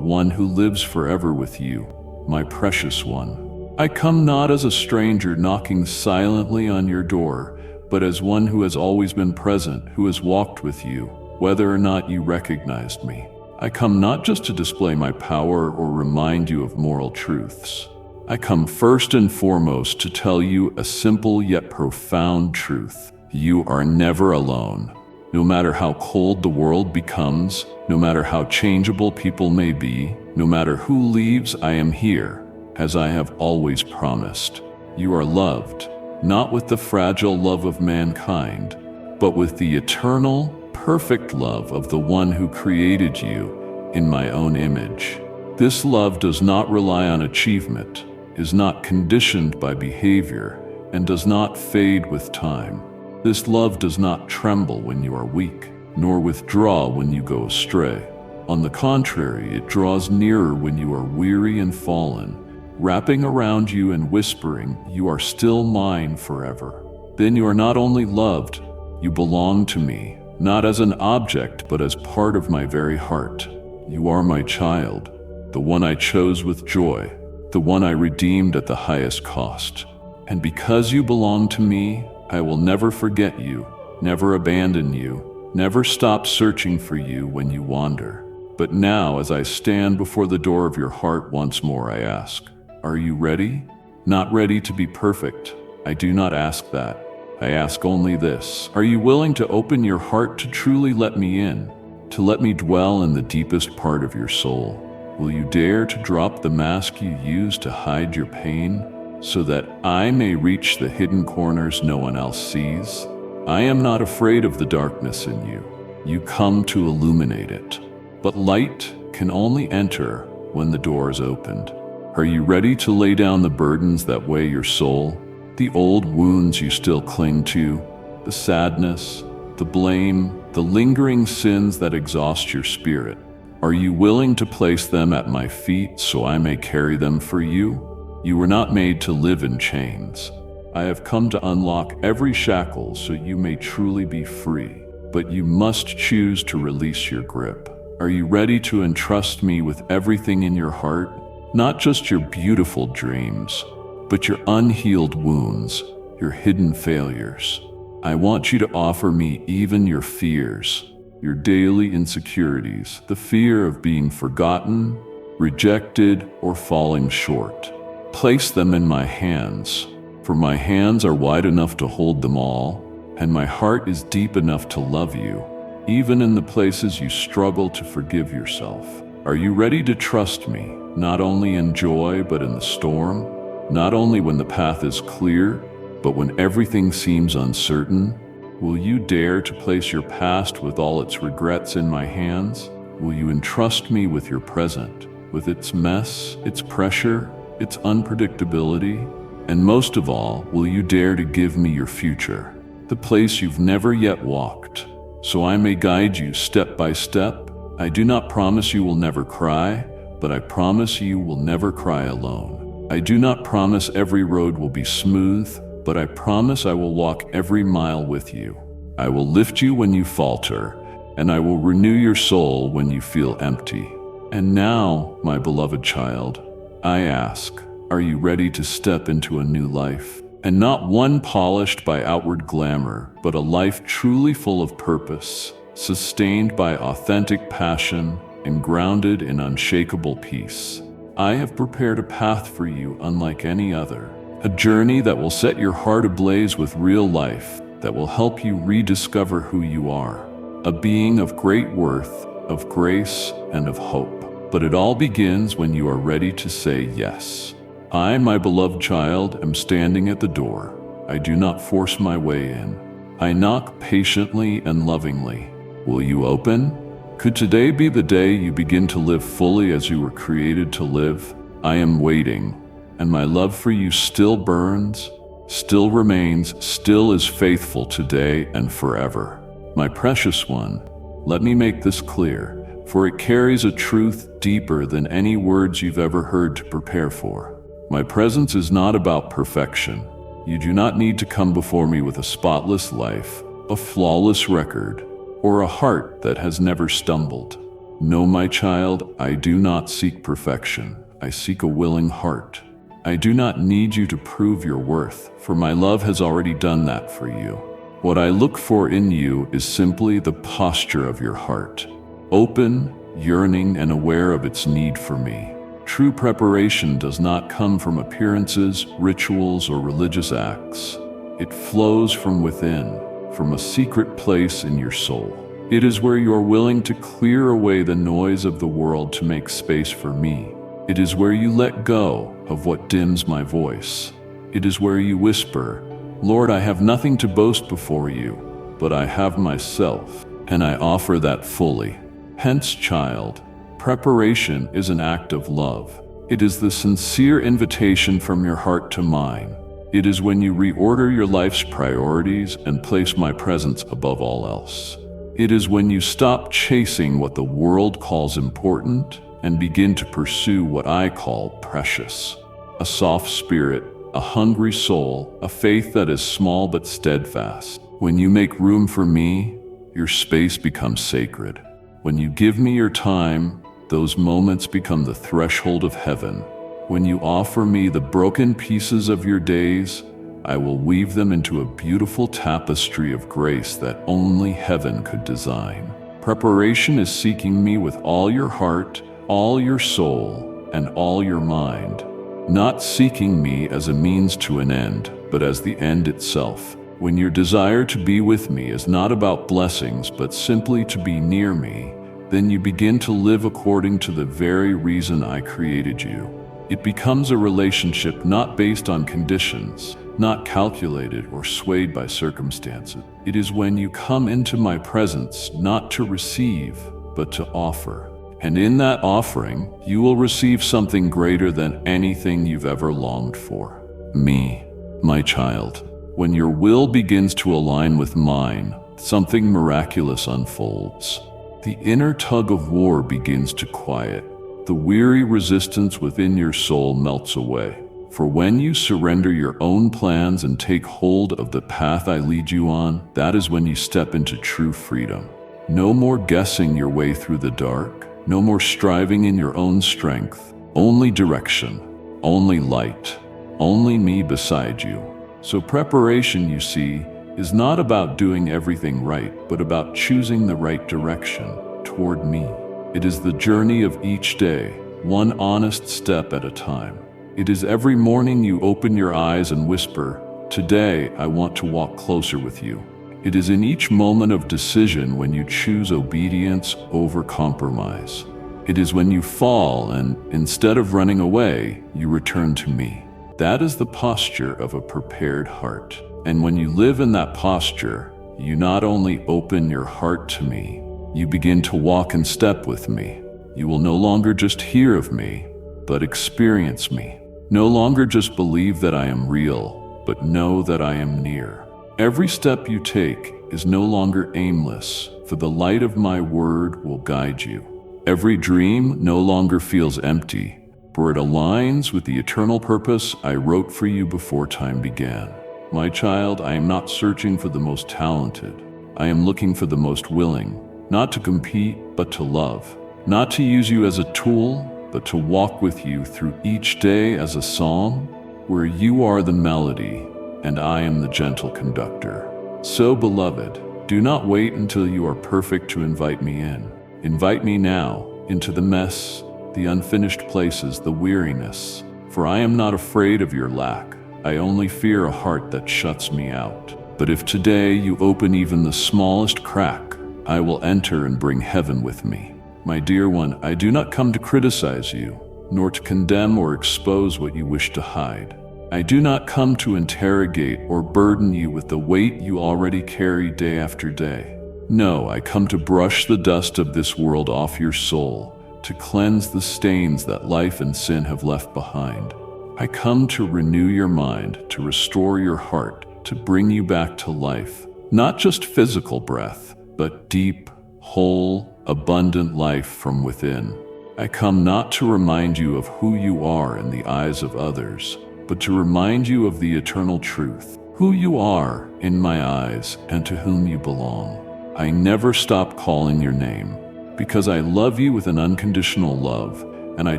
one who lives forever with you, my precious one. I come not as a stranger knocking silently on your door, but as one who has always been present, who has walked with you, whether or not you recognized me. I come not just to display my power or remind you of moral truths. I come first and foremost to tell you a simple yet profound truth. You are never alone. No matter how cold the world becomes, no matter how changeable people may be, no matter who leaves, I am here, as I have always promised. You are loved, not with the fragile love of mankind, but with the eternal, perfect love of the one who created you in my own image. This love does not rely on achievement, is not conditioned by behavior, and does not fade with time. This love does not tremble when you are weak, nor withdraw when you go astray. On the contrary, it draws nearer when you are weary and fallen, wrapping around you and whispering, "You are still mine forever." Then you are not only loved, you belong to me, not as an object, but as part of my very heart. You are my child, the one I chose with joy, the one I redeemed at the highest cost. And because you belong to me, I will never forget you, never abandon you, never stop searching for you when you wander. But now, as I stand before the door of your heart once more, I ask, are you ready? Not ready to be perfect. I do not ask that. I ask only this. Are you willing to open your heart to truly let me in, to let me dwell in the deepest part of your soul? Will you dare to drop the mask you use to hide your pain, so that I may reach the hidden corners no one else sees? I am not afraid of the darkness in you. You come to illuminate it. But light can only enter when the door is opened. Are you ready to lay down the burdens that weigh your soul? The old wounds you still cling to, the sadness, the blame, the lingering sins that exhaust your spirit. Are you willing to place them at my feet so I may carry them for you? You were not made to live in chains. I have come to unlock every shackle so you may truly be free, but you must choose to release your grip. Are you ready to entrust me with everything in your heart? Not just your beautiful dreams, but your unhealed wounds, your hidden failures. I want you to offer me even your fears, your daily insecurities, the fear of being forgotten, rejected, or falling short. Place them in my hands, for my hands are wide enough to hold them all, and my heart is deep enough to love you, even in the places you struggle to forgive yourself. Are you ready to trust me, not only in joy but in the storm? Not only when the path is clear, but when everything seems uncertain? Will you dare to place your past with all its regrets in my hands? Will you entrust me with your present, with its mess, its pressure, its unpredictability? And most of all, will you dare to give me your future, the place you've never yet walked, so I may guide you step by step? I do not promise you will never cry, but I promise you will never cry alone. I do not promise every road will be smooth, but I promise I will walk every mile with you. I will lift you when you falter, and I will renew your soul when you feel empty. And now, my beloved child, I ask, are you ready to step into a new life? And not one polished by outward glamour, but a life truly full of purpose, sustained by authentic passion and grounded in unshakable peace. I have prepared a path for you unlike any other, a journey that will set your heart ablaze with real life, that will help you rediscover who you are, a being of great worth, of grace, and of hope. But it all begins when you are ready to say yes. I, my beloved child, am standing at the door. I do not force my way in. I knock patiently and lovingly. Will you open? Could today be the day you begin to live fully as you were created to live? I am waiting, and my love for you still burns, still remains, still is faithful today and forever. My precious one, Let me make this clear, for it carries a truth deeper than any words you've ever heard to prepare for. My presence is not about perfection. You do not need to come before me with a spotless life, a flawless record, or a heart that has never stumbled. No, my child, I do not seek perfection. I seek a willing heart. I do not need you to prove your worth, for my love has already done that for you. What I look for in you is simply the posture of your heart, open, yearning, and aware of its need for me. True preparation does not come from appearances, rituals, or religious acts. It flows from within, from a secret place in your soul. It is where you are willing to clear away the noise of the world to make space for me. It is where you let go of what dims my voice. It is where you whisper, Lord, I have nothing to boast before you, but I have myself, and I offer that fully. Hence, child, preparation is an act of love. It is the sincere invitation from your heart to mine. It is when you reorder your life's priorities and place my presence above all else. It is when you stop chasing what the world calls important and begin to pursue what I call precious. A soft spirit, a hungry soul, a faith that is small but steadfast. When you make room for me, your space becomes sacred. When you give me your time, those moments become the threshold of heaven. When you offer me the broken pieces of your days, I will weave them into a beautiful tapestry of grace that only heaven could design. Preparation is seeking me with all your heart, all your soul, and all your mind. Not seeking me as a means to an end, but as the end itself. When your desire to be with me is not about blessings, but simply to be near me, then you begin to live according to the very reason I created you. It becomes a relationship not based on conditions, not calculated or swayed by circumstances. It is when you come into my presence not to receive, but to offer. And in that offering, you will receive something greater than anything you've ever longed for. Me, my child. When your will begins to align with mine, something miraculous unfolds. The inner tug of war begins to quiet. The weary resistance within your soul melts away. For when you surrender your own plans and take hold of the path I lead you on, that is when you step into true freedom. No more guessing your way through the dark, no more striving in your own strength, only direction, only light, only me beside you. So preparation, you see, is not about doing everything right, but about choosing the right direction toward me. It is the journey of each day, one honest step at a time. It is every morning you open your eyes and whisper, "Today I want to walk closer with you." It is in each moment of decision when you choose obedience over compromise. It is when you fall and, instead of running away, you return to me. That is the posture of a prepared heart. And when you live in that posture, you not only open your heart to me, you begin to walk in step with me. You will no longer just hear of me, but experience me. No longer just believe that I am real, but know that I am near. Every step you take is no longer aimless, for the light of my word will guide you. Every dream no longer feels empty, for it aligns with the eternal purpose I wrote for you before time began. My child, I am not searching for the most talented. I am looking for the most willing, not to compete, but to love. Not to use you as a tool, but to walk with you through each day as a song, where you are the melody and I am the gentle conductor. So, beloved, do not wait until you are perfect to invite me in. Invite me now into the mess, the unfinished places, the weariness. For I am not afraid of your lack. I only fear a heart that shuts me out. But if today you open even the smallest crack, I will enter and bring heaven with me. My dear one, I do not come to criticize you, nor to condemn or expose what you wish to hide. I do not come to interrogate or burden you with the weight you already carry day after day. No, I come to brush the dust of this world off your soul, to cleanse the stains that life and sin have left behind. I come to renew your mind, to restore your heart, to bring you back to life. Not just physical breath, but deep, whole, abundant life from within. I come not to remind you of who you are in the eyes of others, but to remind you of the eternal truth, who you are in my eyes and to whom you belong. I never stop calling your name, because I love you with an unconditional love, and I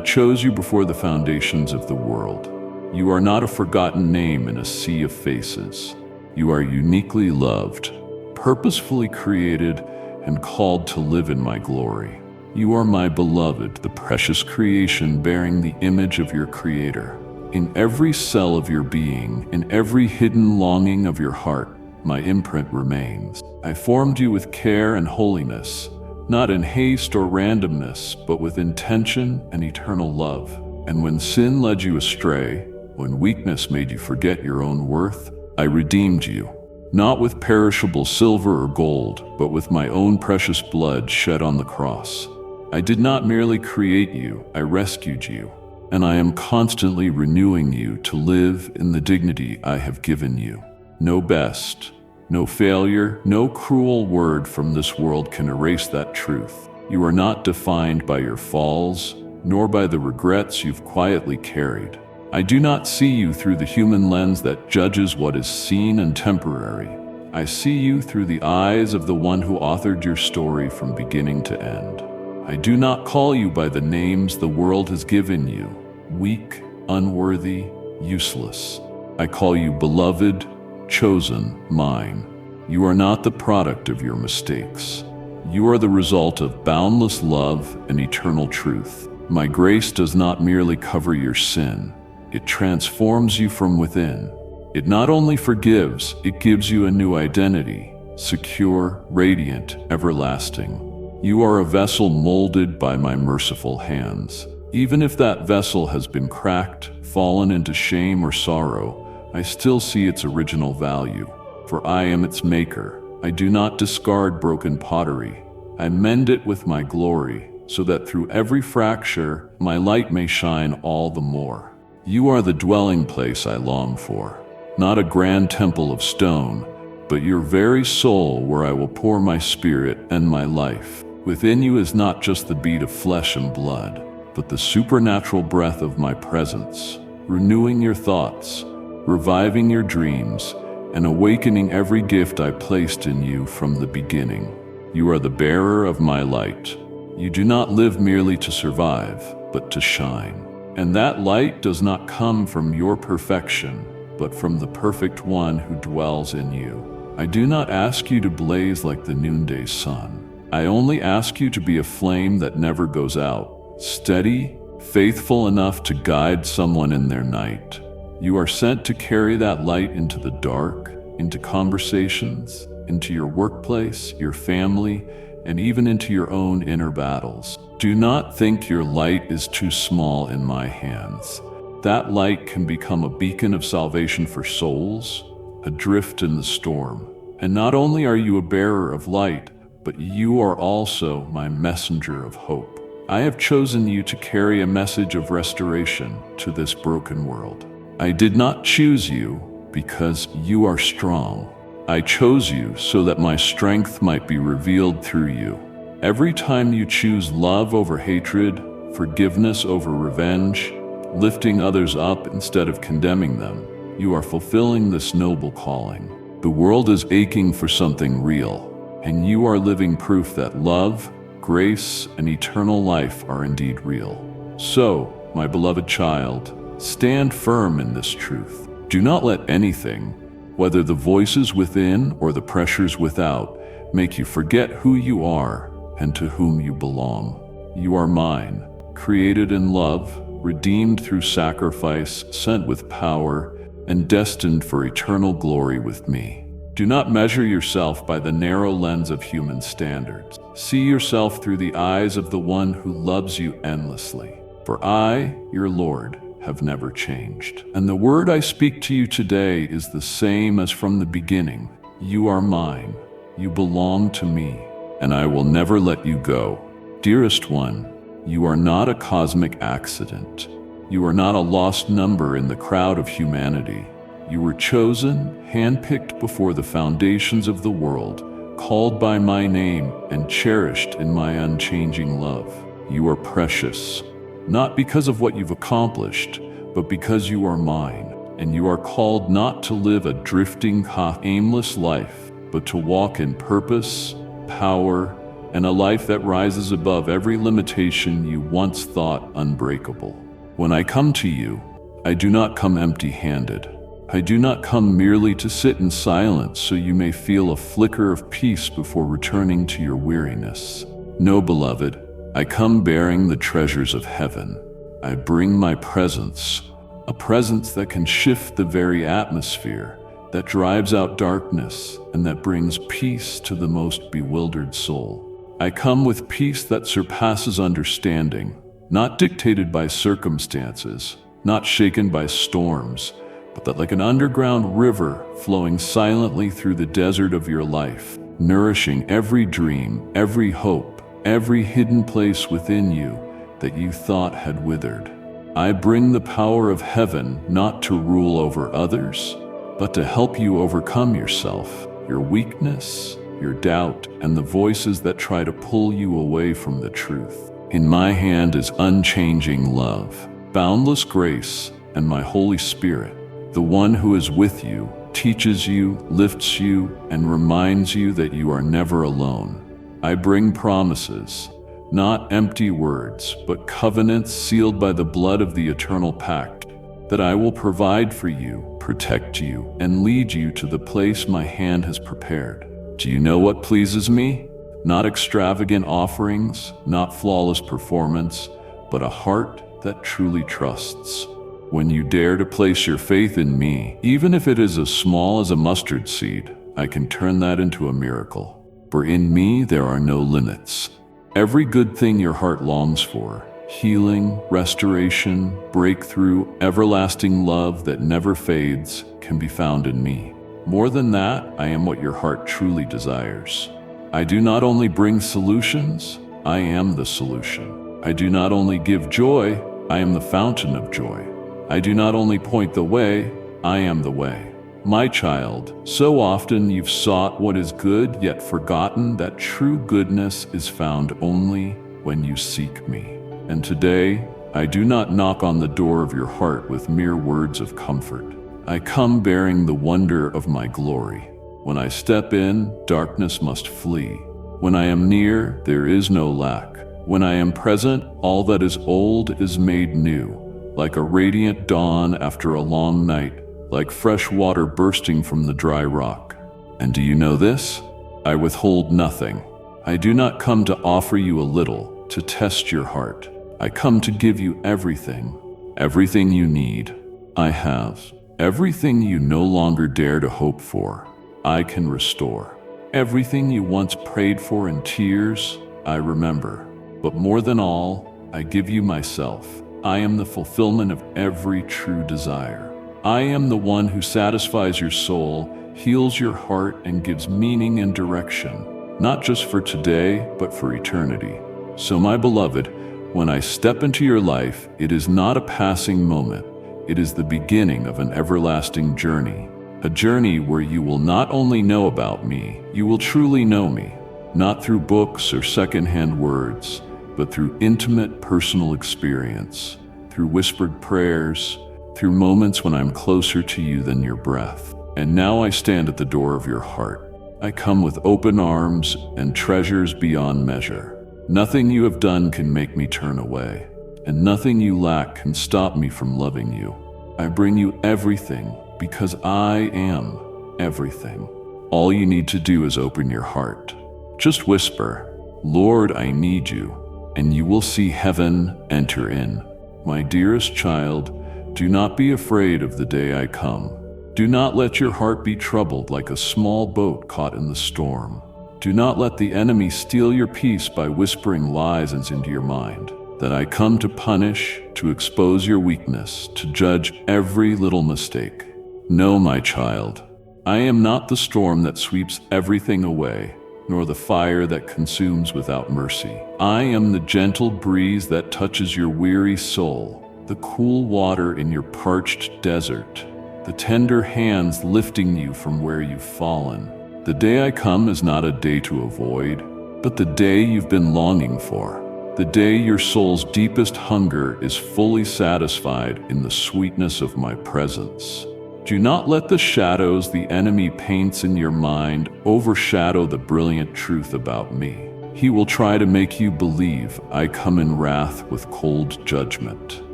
chose you before the foundations of the world. You are not a forgotten name in a sea of faces. You are uniquely loved, purposefully created, and called to live in my glory. You are my beloved, the precious creation bearing the image of your Creator. In every cell of your being, in every hidden longing of your heart, my imprint remains. I formed you with care and holiness, not in haste or randomness, but with intention and eternal love. And when sin led you astray, when weakness made you forget your own worth, I redeemed you, not with perishable silver or gold, but with my own precious blood shed on the cross. I did not merely create you, I rescued you, and I am constantly renewing you to live in the dignity I have given you. No best, no failure, no cruel word from this world can erase that truth. You are not defined by your falls, nor by the regrets you've quietly carried. I do not see you through the human lens that judges what is seen and temporary. I see you through the eyes of the one who authored your story from beginning to end. I do not call you by the names the world has given you, weak, unworthy, useless. I call you beloved, chosen, mine. You are not the product of your mistakes. You are the result of boundless love and eternal truth. My grace does not merely cover your sin. It transforms you from within. It not only forgives, it gives you a new identity, secure, radiant, everlasting. You are a vessel molded by my merciful hands. Even if that vessel has been cracked, fallen into shame or sorrow, I still see its original value, for I am its maker. I do not discard broken pottery. I mend it with my glory, so that through every fracture, my light may shine all the more. You are the dwelling place I long for, not a grand temple of stone, but your very soul where I will pour my spirit and my life. Within you is not just the beat of flesh and blood, but the supernatural breath of my presence, renewing your thoughts, reviving your dreams, and awakening every gift I placed in you from the beginning. You are the bearer of my light. You do not live merely to survive, but to shine. And that light does not come from your perfection, but from the perfect one who dwells in you. I do not ask you to blaze like the noonday sun. I only ask you to be a flame that never goes out, steady, faithful enough to guide someone in their night. You are sent to carry that light into the dark, into conversations, into your workplace, your family, and even into your own inner battles. Do not think your light is too small in my hands. That light can become a beacon of salvation for souls, adrift in the storm. And not only are you a bearer of light, but you are also my messenger of hope. I have chosen you to carry a message of restoration to this broken world. I did not choose you because you are strong. I chose you so that my strength might be revealed through you. Every time you choose love over hatred, forgiveness over revenge, lifting others up instead of condemning them, you are fulfilling this noble calling. The world is aching for something real, and you are living proof that love, grace, and eternal life are indeed real. So, my beloved child, stand firm in this truth. Do not let anything, whether the voices within or the pressures without, make you forget who you are and to whom you belong. You are mine, created in love, redeemed through sacrifice, sent with power, and destined for eternal glory with me. Do not measure yourself by the narrow lens of human standards. See yourself through the eyes of the one who loves you endlessly. For I, your Lord, have never changed. And the word I speak to you today is the same as from the beginning. You are mine. You belong to me, and I will never let you go. Dearest one, you are not a cosmic accident. You are not a lost number in the crowd of humanity. You were chosen, handpicked before the foundations of the world, called by my name and cherished in my unchanging love. You are precious, not because of what you've accomplished, but because you are mine, and you are called not to live a drifting, aimless life, but to walk in purpose, power, and a life that rises above every limitation you once thought unbreakable. When I come to you, I do not come empty-handed. I do not come merely to sit in silence so you may feel a flicker of peace before returning to your weariness. No, beloved, I come bearing the treasures of heaven. I bring my presence, a presence that can shift the very atmosphere, that drives out darkness, and that brings peace to the most bewildered soul. I come with peace that surpasses understanding, not dictated by circumstances, not shaken by storms, but that like an underground river flowing silently through the desert of your life, nourishing every dream, every hope, every hidden place within you that you thought had withered. I bring the power of heaven not to rule over others, but to help you overcome yourself, your weakness, your doubt, and the voices that try to pull you away from the truth. In my hand is unchanging love, boundless grace, and my Holy Spirit, the one who is with you, teaches you, lifts you, and reminds you that you are never alone. I bring promises, not empty words, but covenants sealed by the blood of the eternal pact, that I will provide for you, protect you, and lead you to the place my hand has prepared. Do you know what pleases me? Not extravagant offerings, not flawless performance, but a heart that truly trusts. When you dare to place your faith in me, even if it is as small as a mustard seed, I can turn that into a miracle. For in me there are no limits. Every good thing your heart longs for, healing, restoration, breakthrough, everlasting love that never fades, can be found in me. More than that, I am what your heart truly desires. I do not only bring solutions, I am the solution. I do not only give joy, I am the fountain of joy. I do not only point the way, I am the way. My child, so often you've sought what is good, yet forgotten that true goodness is found only when you seek me. And today, I do not knock on the door of your heart with mere words of comfort. I come bearing the wonder of my glory. When I step in, darkness must flee. When I am near, there is no lack. When I am present, all that is old is made new, like a radiant dawn after a long night, like fresh water bursting from the dry rock. And do you know this? I withhold nothing. I do not come to offer you a little, to test your heart. I come to give you everything, everything you need. I have. Everything you no longer dare to hope for, I can restore. Everything you once prayed for in tears, I remember. But more than all, I give you myself. I am the fulfillment of every true desire. I am the one who satisfies your soul, heals your heart, and gives meaning and direction, not just for today, but for eternity. So, my beloved, when I step into your life, it is not a passing moment. It is the beginning of an everlasting journey, a journey where you will not only know about me, you will truly know me, not through books or secondhand words, but through intimate personal experience, through whispered prayers, through moments when I'm closer to you than your breath. And now I stand at the door of your heart. I come with open arms and treasures beyond measure. Nothing you have done can make me turn away, and nothing you lack can stop me from loving you. I bring you everything because I am everything. All you need to do is open your heart. Just whisper, "Lord, I need you," and you will see heaven enter in. My dearest child, do not be afraid of the day I come. Do not let your heart be troubled like a small boat caught in the storm. Do not let the enemy steal your peace by whispering lies into your mind. That I come to punish, to expose your weakness, to judge every little mistake. No, my child, I am not the storm that sweeps everything away, nor the fire that consumes without mercy. I am the gentle breeze that touches your weary soul, the cool water in your parched desert, the tender hands lifting you from where you've fallen. The day I come is not a day to avoid, but the day you've been longing for. The day your soul's deepest hunger is fully satisfied in the sweetness of my presence. Do not let the shadows the enemy paints in your mind overshadow the brilliant truth about me. He will try to make you believe I come in wrath with cold judgment.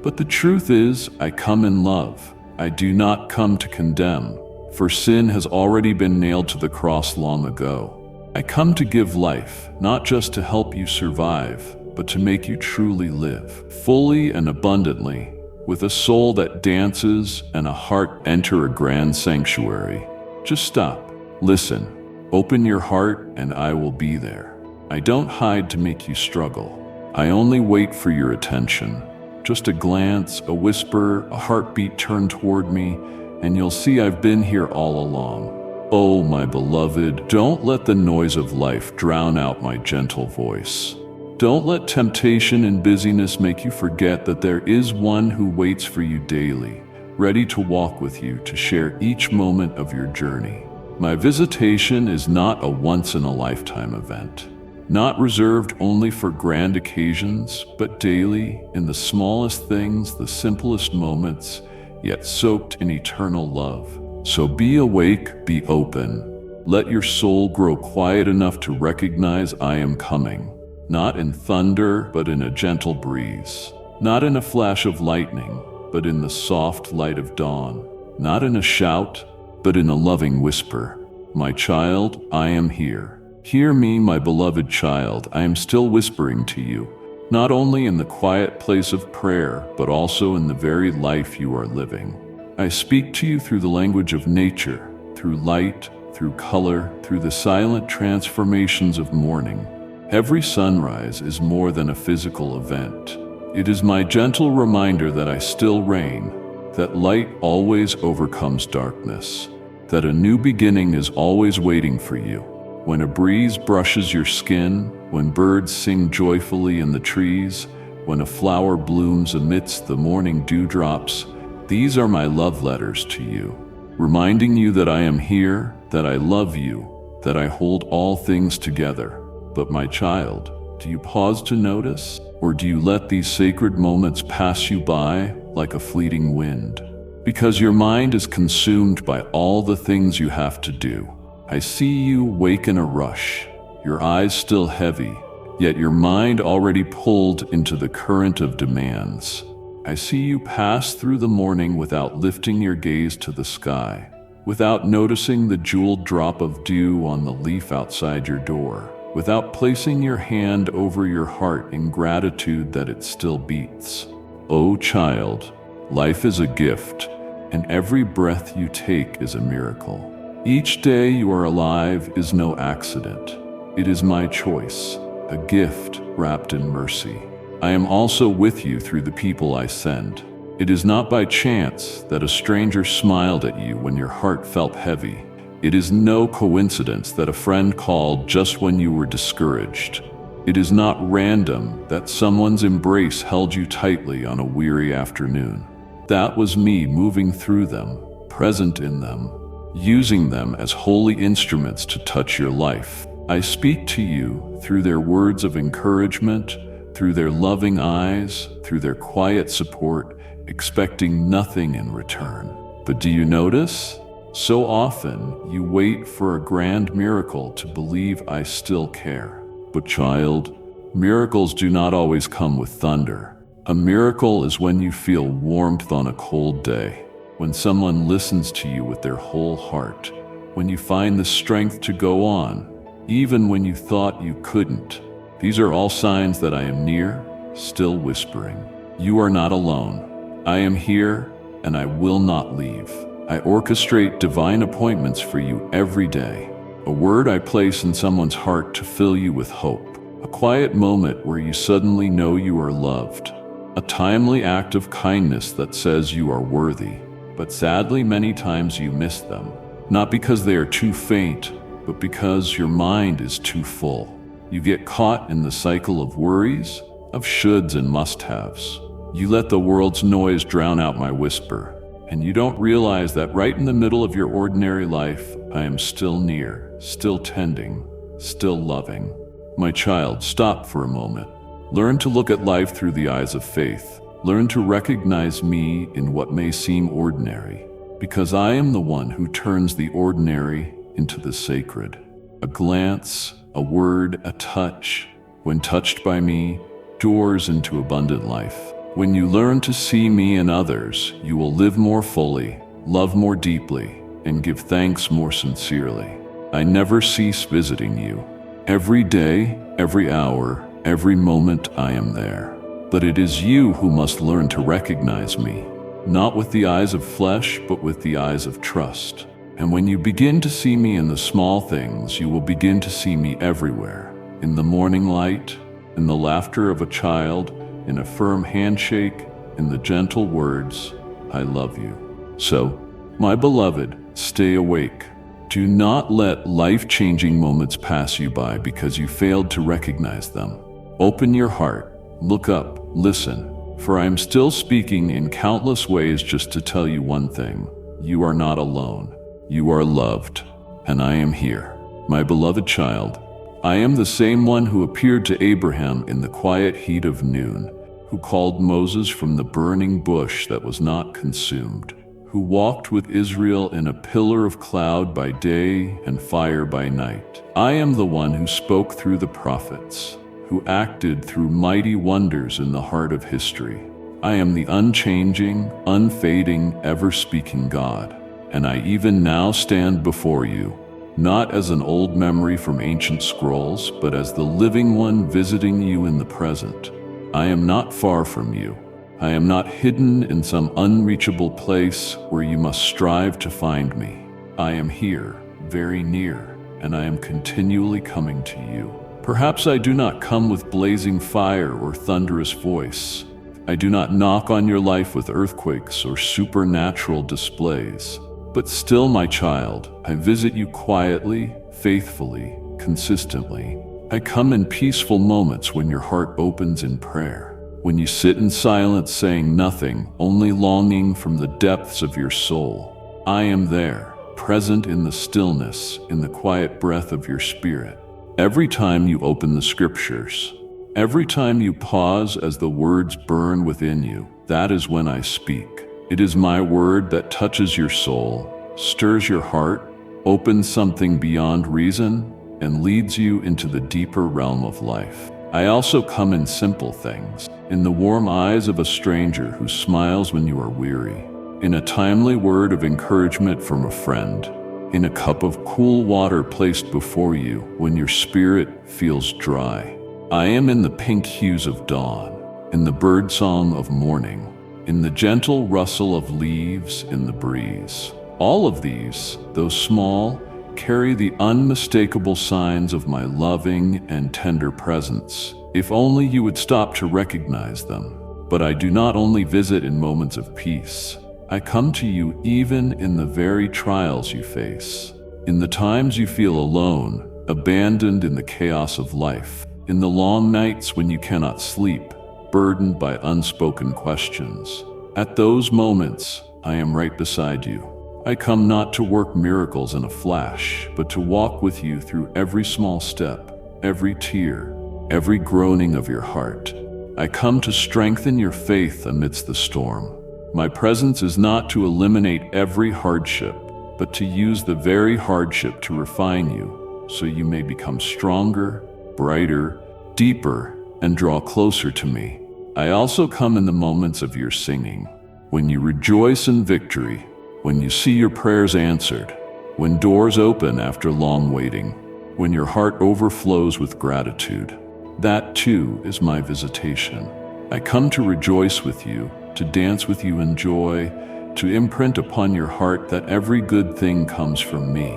But the truth is, I come in love. I do not come to condemn, for sin has already been nailed to the cross long ago. I come to give life, not just to help you survive, but to make you truly live, fully and abundantly, with a soul that dances and a heart enter a grand sanctuary. Just stop, listen, open your heart, and I will be there. I don't hide to make you struggle. I only wait for your attention. Just a glance, a whisper, a heartbeat turned toward me, and you'll see I've been here all along. Oh, my beloved, don't let the noise of life drown out my gentle voice. Don't let temptation and busyness make you forget that there is one who waits for you daily, ready to walk with you, to share each moment of your journey. My visitation is not a once-in-a-lifetime event, not reserved only for grand occasions, but daily, in the smallest things, the simplest moments, yet soaked in eternal love. So be awake, be open. Let your soul grow quiet enough to recognize I am coming. Not in thunder, but in a gentle breeze. Not in a flash of lightning, but in the soft light of dawn. Not in a shout, but in a loving whisper. My child, I am here. Hear me, my beloved child. I am still whispering to you, not only in the quiet place of prayer, but also in the very life you are living. I speak to you through the language of nature, through light, through color, through the silent transformations of morning. Every sunrise is more than a physical event. It is my gentle reminder that I still reign, that light always overcomes darkness, that a new beginning is always waiting for you. When a breeze brushes your skin, when birds sing joyfully in the trees, when a flower blooms amidst the morning dewdrops, these are my love letters to you, reminding you that I am here, that I love you, that I hold all things together. But my child, do you pause to notice? Or do you let these sacred moments pass you by like a fleeting wind? Because your mind is consumed by all the things you have to do. I see you wake in a rush, your eyes still heavy, yet your mind already pulled into the current of demands. I see you pass through the morning without lifting your gaze to the sky, without noticing the jeweled drop of dew on the leaf outside your door, without placing your hand over your heart in gratitude that it still beats. Oh child, life is a gift, and every breath you take is a miracle. Each day you are alive is no accident. It is my choice, a gift wrapped in mercy. I am also with you through the people I send. It is not by chance that a stranger smiled at you when your heart felt heavy. It is no coincidence that a friend called just when you were discouraged. It is not random that someone's embrace held you tightly on a weary afternoon. That was me moving through them, present in them, using them as holy instruments to touch your life. I speak to you through their words of encouragement, through their loving eyes, through their quiet support, expecting nothing in return. But do you notice? So often, you wait for a grand miracle to believe I still care. But child, miracles do not always come with thunder. A miracle is when you feel warmth on a cold day, when someone listens to you with their whole heart, when you find the strength to go on, even when you thought you couldn't. These are all signs that I am near, still whispering. You are not alone. I am here, and I will not leave. I orchestrate divine appointments for you every day. A word I place in someone's heart to fill you with hope. A quiet moment where you suddenly know you are loved. A timely act of kindness that says you are worthy. But sadly, many times you miss them. Not because they are too faint, but because your mind is too full. You get caught in the cycle of worries, of shoulds and must-haves. You let the world's noise drown out my whisper. And you don't realize that right in the middle of your ordinary life, I am still near, still tending, still loving. My child, stop for a moment. Learn to look at life through the eyes of faith. Learn to recognize me in what may seem ordinary, because I am the one who turns the ordinary into the sacred. A glance, a word, a touch, when touched by me, doors into abundant life. When you learn to see me in others, you will live more fully, love more deeply, and give thanks more sincerely. I never cease visiting you. Every day, every hour, every moment I am there. But it is you who must learn to recognize me, not with the eyes of flesh, but with the eyes of trust. And when you begin to see me in the small things, you will begin to see me everywhere. In the morning light, in the laughter of a child, in a firm handshake, in the gentle words, I love you. So, my beloved, stay awake. Do not let life-changing moments pass you by because you failed to recognize them. Open your heart, look up, listen, for I am still speaking in countless ways just to tell you one thing. You are not alone. You are loved, and I am here. My beloved child, I am the same one who appeared to Abraham in the quiet heat of noon, who called Moses from the burning bush that was not consumed, who walked with Israel in a pillar of cloud by day and fire by night. I am the one who spoke through the prophets, who acted through mighty wonders in the heart of history. I am the unchanging, unfading, ever-speaking God, and I even now stand before you, not as an old memory from ancient scrolls, but as the living one visiting you in the present. I am not far from you. I am not hidden in some unreachable place where you must strive to find me. I am here, very near, and I am continually coming to you. Perhaps I do not come with blazing fire or thunderous voice. I do not knock on your life with earthquakes or supernatural displays. But still, my child, I visit you quietly, faithfully, consistently. I come in peaceful moments when your heart opens in prayer, when you sit in silence saying nothing, only longing from the depths of your soul. I am there, present in the stillness, in the quiet breath of your spirit. Every time you open the scriptures, every time you pause as the words burn within you, that is when I speak. It is my word that touches your soul, stirs your heart, opens something beyond reason, and leads you into the deeper realm of life. I also come in simple things, in the warm eyes of a stranger who smiles when you are weary, in a timely word of encouragement from a friend, in a cup of cool water placed before you when your spirit feels dry. I am in the pink hues of dawn, in the birdsong of morning, in the gentle rustle of leaves in the breeze. All of these, though small, carry the unmistakable signs of my loving and tender presence, if only you would stop to recognize them. But I do not only visit in moments of peace. I come to you even in the very trials you face, in the times you feel alone, abandoned in the chaos of life, in the long nights when you cannot sleep, burdened by unspoken questions. At those moments, I am right beside you. I come not to work miracles in a flash, but to walk with you through every small step, every tear, every groaning of your heart. I come to strengthen your faith amidst the storm. My presence is not to eliminate every hardship, but to use the very hardship to refine you, so you may become stronger, brighter, deeper, and draw closer to me. I also come in the moments of your singing, when you rejoice in victory, when you see your prayers answered, when doors open after long waiting, when your heart overflows with gratitude. That too is my visitation. I come to rejoice with you, to dance with you in joy, to imprint upon your heart that every good thing comes from me.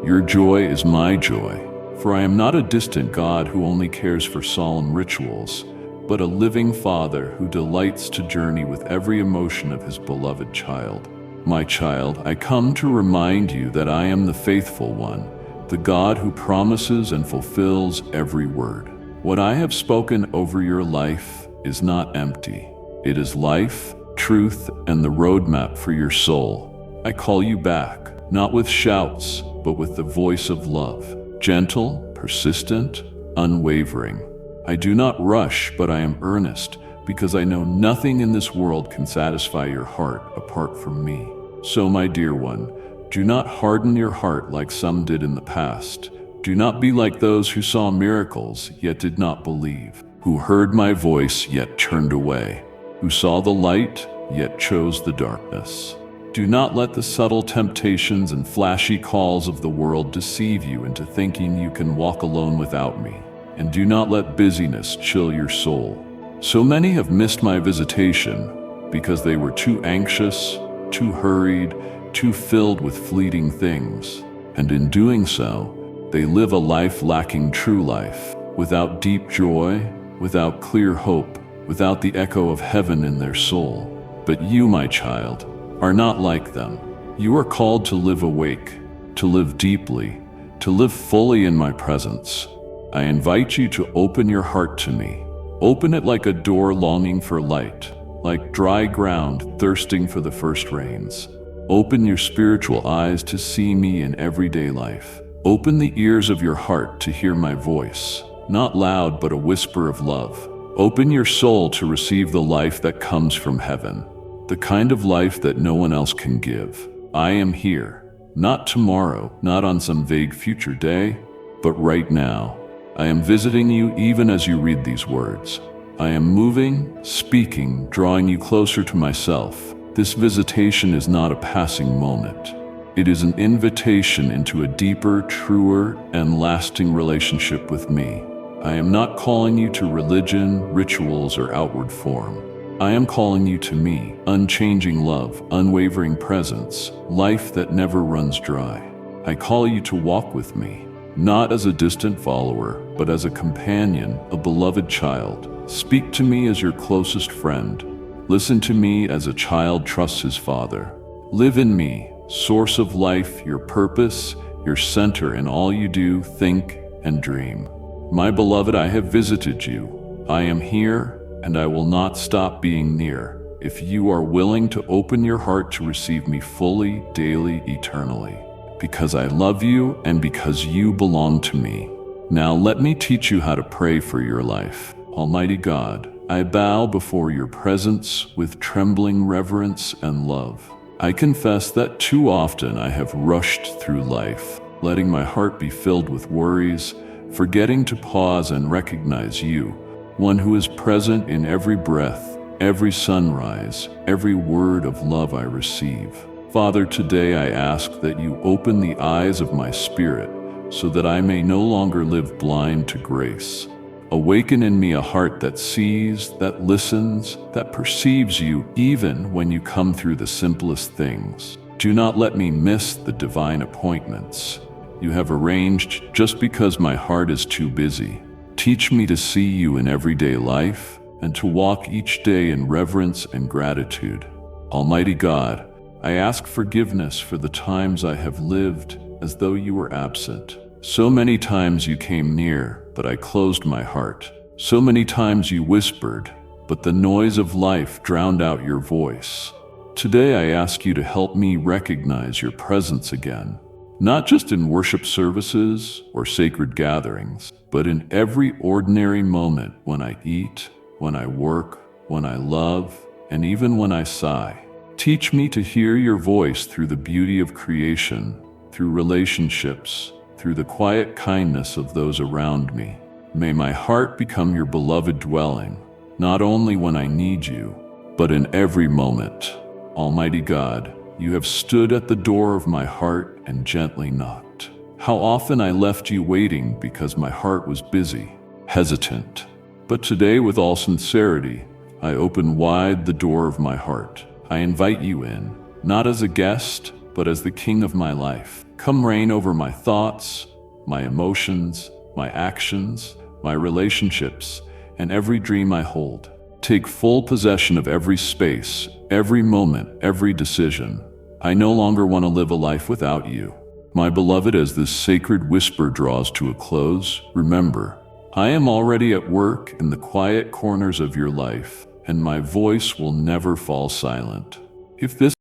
Your joy is my joy, for I am not a distant God who only cares for solemn rituals, but a living Father who delights to journey with every emotion of his beloved child. My child, I come to remind you that I am the faithful one, the God who promises and fulfills every word. What I have spoken over your life is not empty. It is life, truth, and the roadmap for your soul. I call you back, not with shouts, but with the voice of love, gentle, persistent, unwavering. I do not rush, but I am earnest, because I know nothing in this world can satisfy your heart apart from me. So, my dear one, do not harden your heart like some did in the past. Do not be like those who saw miracles yet did not believe, who heard my voice yet turned away, who saw the light yet chose the darkness. Do not let the subtle temptations and flashy calls of the world deceive you into thinking you can walk alone without me. And do not let busyness chill your soul. So many have missed my visitation because they were too anxious, too hurried, too filled with fleeting things. And in doing so, they live a life lacking true life, without deep joy, without clear hope, without the echo of heaven in their soul. But you, my child, are not like them. You are called to live awake, to live deeply, to live fully in my presence. I invite you to open your heart to me. Open it like a door longing for light, like dry ground thirsting for the first rains. Open your spiritual eyes to see me in everyday life. Open the ears of your heart to hear my voice, not loud but a whisper of love. Open your soul to receive the life that comes from heaven, the kind of life that no one else can give. I am here, not tomorrow, not on some vague future day, but right now. I am visiting you even as you read these words. I am moving, speaking, drawing you closer to myself. This visitation is not a passing moment. It is an invitation into a deeper, truer, and lasting relationship with me. I am not calling you to religion, rituals, or outward form. I am calling you to me, unchanging love, unwavering presence, life that never runs dry. I call you to walk with me, not as a distant follower, but as a companion, a beloved child. Speak to me as your closest friend. Listen to me as a child trusts his father. Live in me, source of life, your purpose, your center in all you do, think, and dream. My beloved, I have visited you. I am here, and I will not stop being near, if you are willing to open your heart to receive me fully, daily, eternally. Because I love you and because you belong to me. Now let me teach you how to pray for your life. Almighty God, I bow before your presence with trembling reverence and love. I confess that too often I have rushed through life, letting my heart be filled with worries, forgetting to pause and recognize you, one who is present in every breath, every sunrise, every word of love I receive. Father, today I ask that you open the eyes of my spirit so that I may no longer live blind to grace. Awaken in me a heart that sees, that listens, that perceives you even when you come through the simplest things. Do not let me miss the divine appointments you have arranged just because my heart is too busy. Teach me to see you in everyday life and to walk each day in reverence and gratitude. Almighty God, I ask forgiveness for the times I have lived as though you were absent. So many times you came near, but I closed my heart. So many times you whispered, but the noise of life drowned out your voice. Today I ask you to help me recognize your presence again, not just in worship services or sacred gatherings, but in every ordinary moment when I eat, when I work, when I love, and even when I sigh. Teach me to hear your voice through the beauty of creation, through relationships, through the quiet kindness of those around me. May my heart become your beloved dwelling, not only when I need you, but in every moment. Almighty God, you have stood at the door of my heart and gently knocked. How often I left you waiting because my heart was busy, hesitant. But today, with all sincerity, I open wide the door of my heart. I invite you in, not as a guest, but as the king of my life. Come reign over my thoughts, my emotions, my actions, my relationships, and every dream I hold. Take full possession of every space, every moment, every decision. I no longer want to live a life without you. My beloved, as this sacred whisper draws to a close, remember, I am already at work in the quiet corners of your life, and my voice will never fall silent. If this